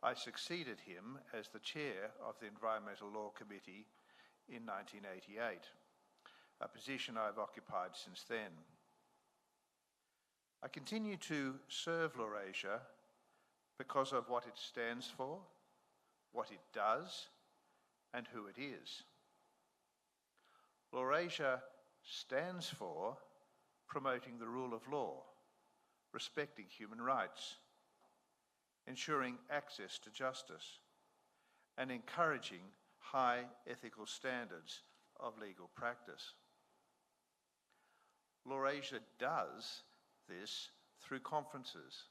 I succeeded him as the chair of the Environmental Law Committee in 1988, a position I've occupied since then. I continue to serve LawAsia because of what it stands for, what it does, and who it is. LawAsia stands for promoting the rule of law, respecting human rights, ensuring access to justice, and encouraging high ethical standards of legal practice. LawAsia does this through conferences,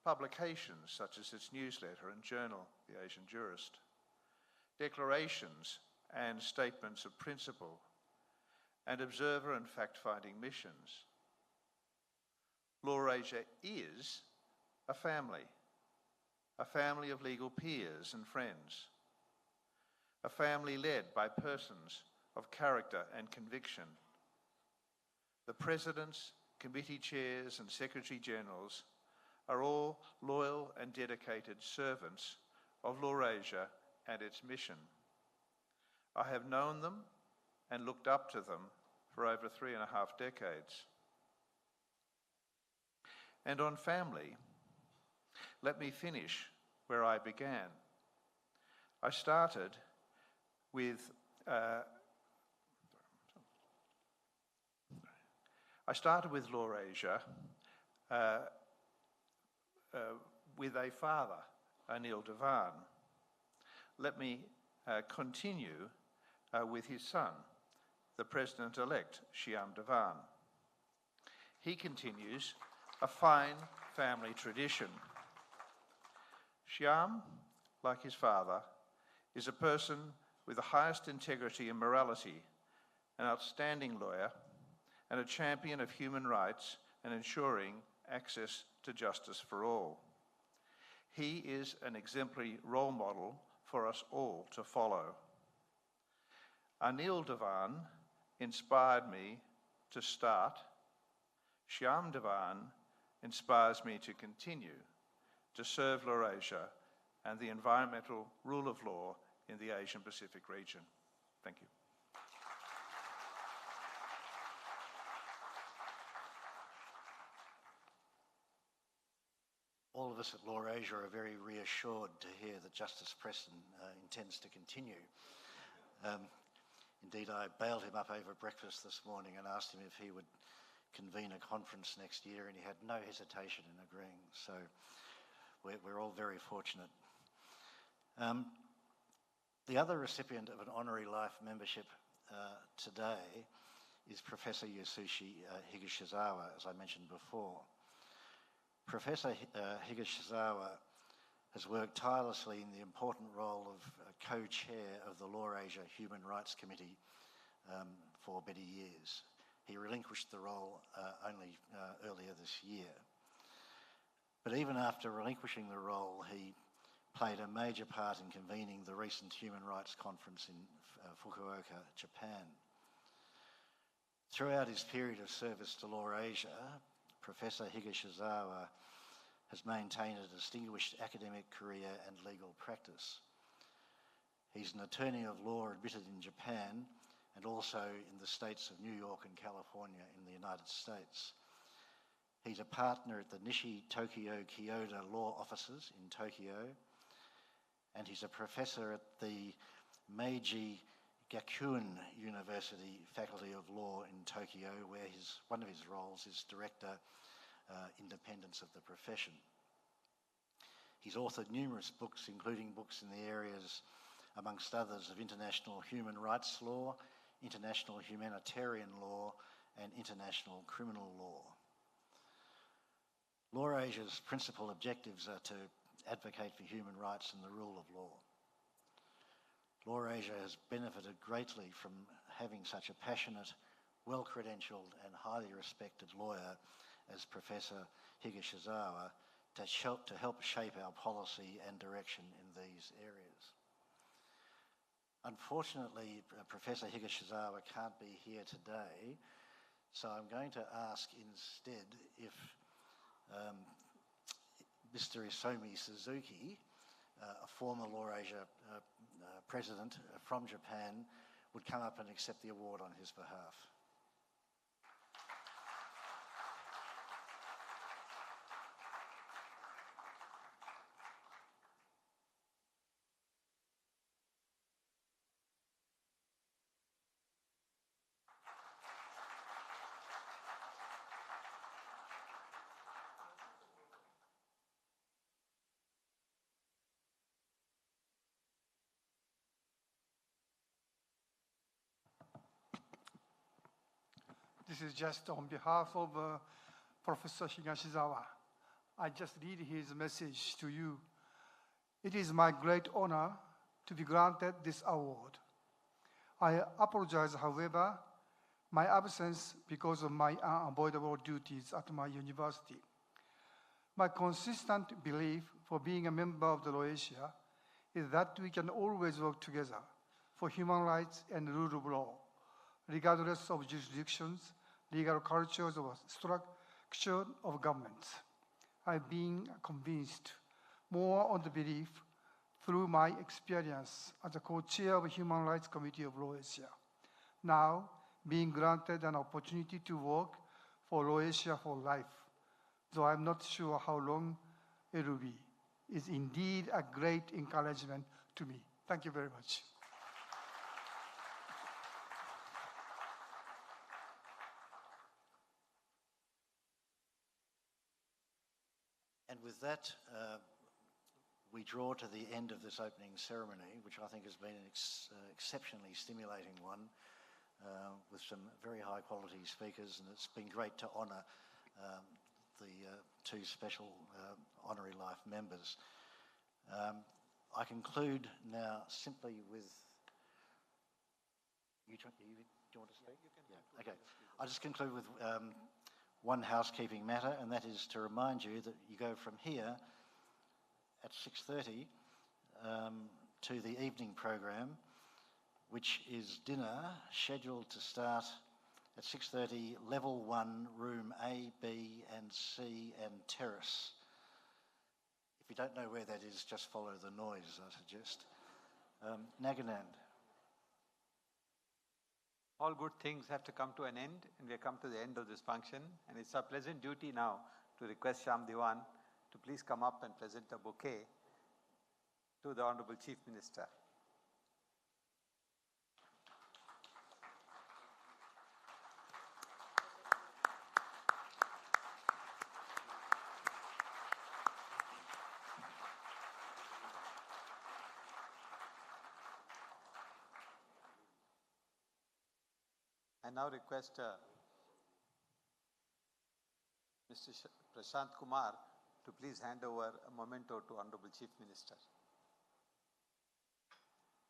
publications such as its newsletter and journal, The Asian Jurist, declarations and statements of principle, and observer and fact-finding missions. LawAsia is a family of legal peers and friends, a family led by persons of character and conviction. The presidents, committee chairs, and secretary generals are all loyal and dedicated servants of LawAsia and its mission. I have known them and looked up to them for over 3.5 decades. And on family, let me finish where I began. I started with LawAsia with a father, Anil Devan. Let me continue with his son, the President-elect, Shyam Devan. He continues a fine family tradition. Shyam, like his father, is a person with the highest integrity and morality, an outstanding lawyer, and a champion of human rights and ensuring access to justice for all. He is an exemplary role model for us all to follow. Anil Devan inspired me to start. Shyam Devan inspires me to continue to serve LawAsia and the environmental rule of law in the Asian Pacific region. Thank you. All of us at LawAsia are very reassured to hear that Justice Preston intends to continue. Indeed, I bailed him up over breakfast this morning and asked him if he would convene a conference next year, and he had no hesitation in agreeing. So we're all very fortunate. The other recipient of an honorary life membership today is Professor Yasushi Higashizawa, as I mentioned before. Professor Higashizawa has worked tirelessly in the important role of co-chair of the LawAsia Human Rights Committee for many years. He relinquished the role only earlier this year. But even after relinquishing the role, he played a major part in convening the recent Human Rights Conference in Fukuoka, Japan. Throughout his period of service to LawAsia, Professor Higashizawa has maintained a distinguished academic career and legal practice. He's an attorney of law admitted in Japan and also in the states of New York and California in the United States. He's a partner at the Nishi Tokyo Kyoto Law Offices in Tokyo, and he's a professor at the Meiji Gakuin University Faculty of Law in Tokyo, where one of his roles is Director, Independence of the Profession. He's authored numerous books, including books in the areas, amongst others, of international human rights law, international humanitarian law, and international criminal law. LawAsia's principal objectives are to advocate for human rights and the rule of law. LawAsia has benefited greatly from having such a passionate, well-credentialed and highly respected lawyer as Professor Higashizawa to help shape our policy and direction in these areas. Unfortunately, Professor Higashizawa can't be here today So I'm going to ask instead if Mr. Isomi Suzuki, a former LawAsia president from Japan, would come up and accept the award on his behalf. This is just on behalf of Professor Higashizawa. I just read his message to you. It is my great honor to be granted this award. I apologize, however, my absence because of my unavoidable duties at my university. My consistent belief for being a member of the LAWASIA is that we can always work together for human rights and rule of law, regardless of jurisdictions, legal cultures, or structure of governments. I've been convinced more on the belief through my experience as a co-chair of the Human Rights Committee of LAWASIA. Now, being granted an opportunity to work for LAWASIA for life, though I'm not sure how long it will be, is indeed a great encouragement to me. Thank you very much. And with that, we draw to the end of this opening ceremony, which I think has been an exceptionally stimulating one, with some very high quality speakers, and it's been great to honour the two special honorary life members. I conclude now simply with, do you want to speak? Yeah, okay. I'll just conclude with one housekeeping matter, and that is to remind you that you go from here at 6:30 to the evening program, which is dinner scheduled to start at 6:30, level 1, room A, B and C and terrace. If you don't know where that is, just follow the noise, I suggest. Naganand. All good things have to come to an end, and we have come to the end of this function. And it's our pleasant duty now to request Sham Diwan to please come up and present a bouquet to the Honorable Chief Minister. I now request Mr. Prashant Kumar to please hand over a memento to Honorable Chief Minister.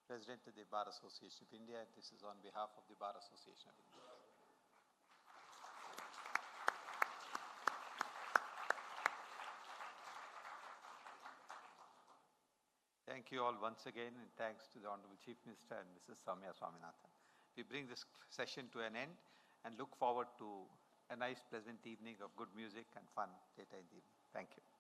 President of the Bar Association of India, this is on behalf of the Bar Association of India. Thank you all once again, and thanks to the Honorable Chief Minister and Mrs. Soumya Swaminathan. We bring this session to an end and look forward to a nice, pleasant evening of good music and fun later in the evening. Thank you.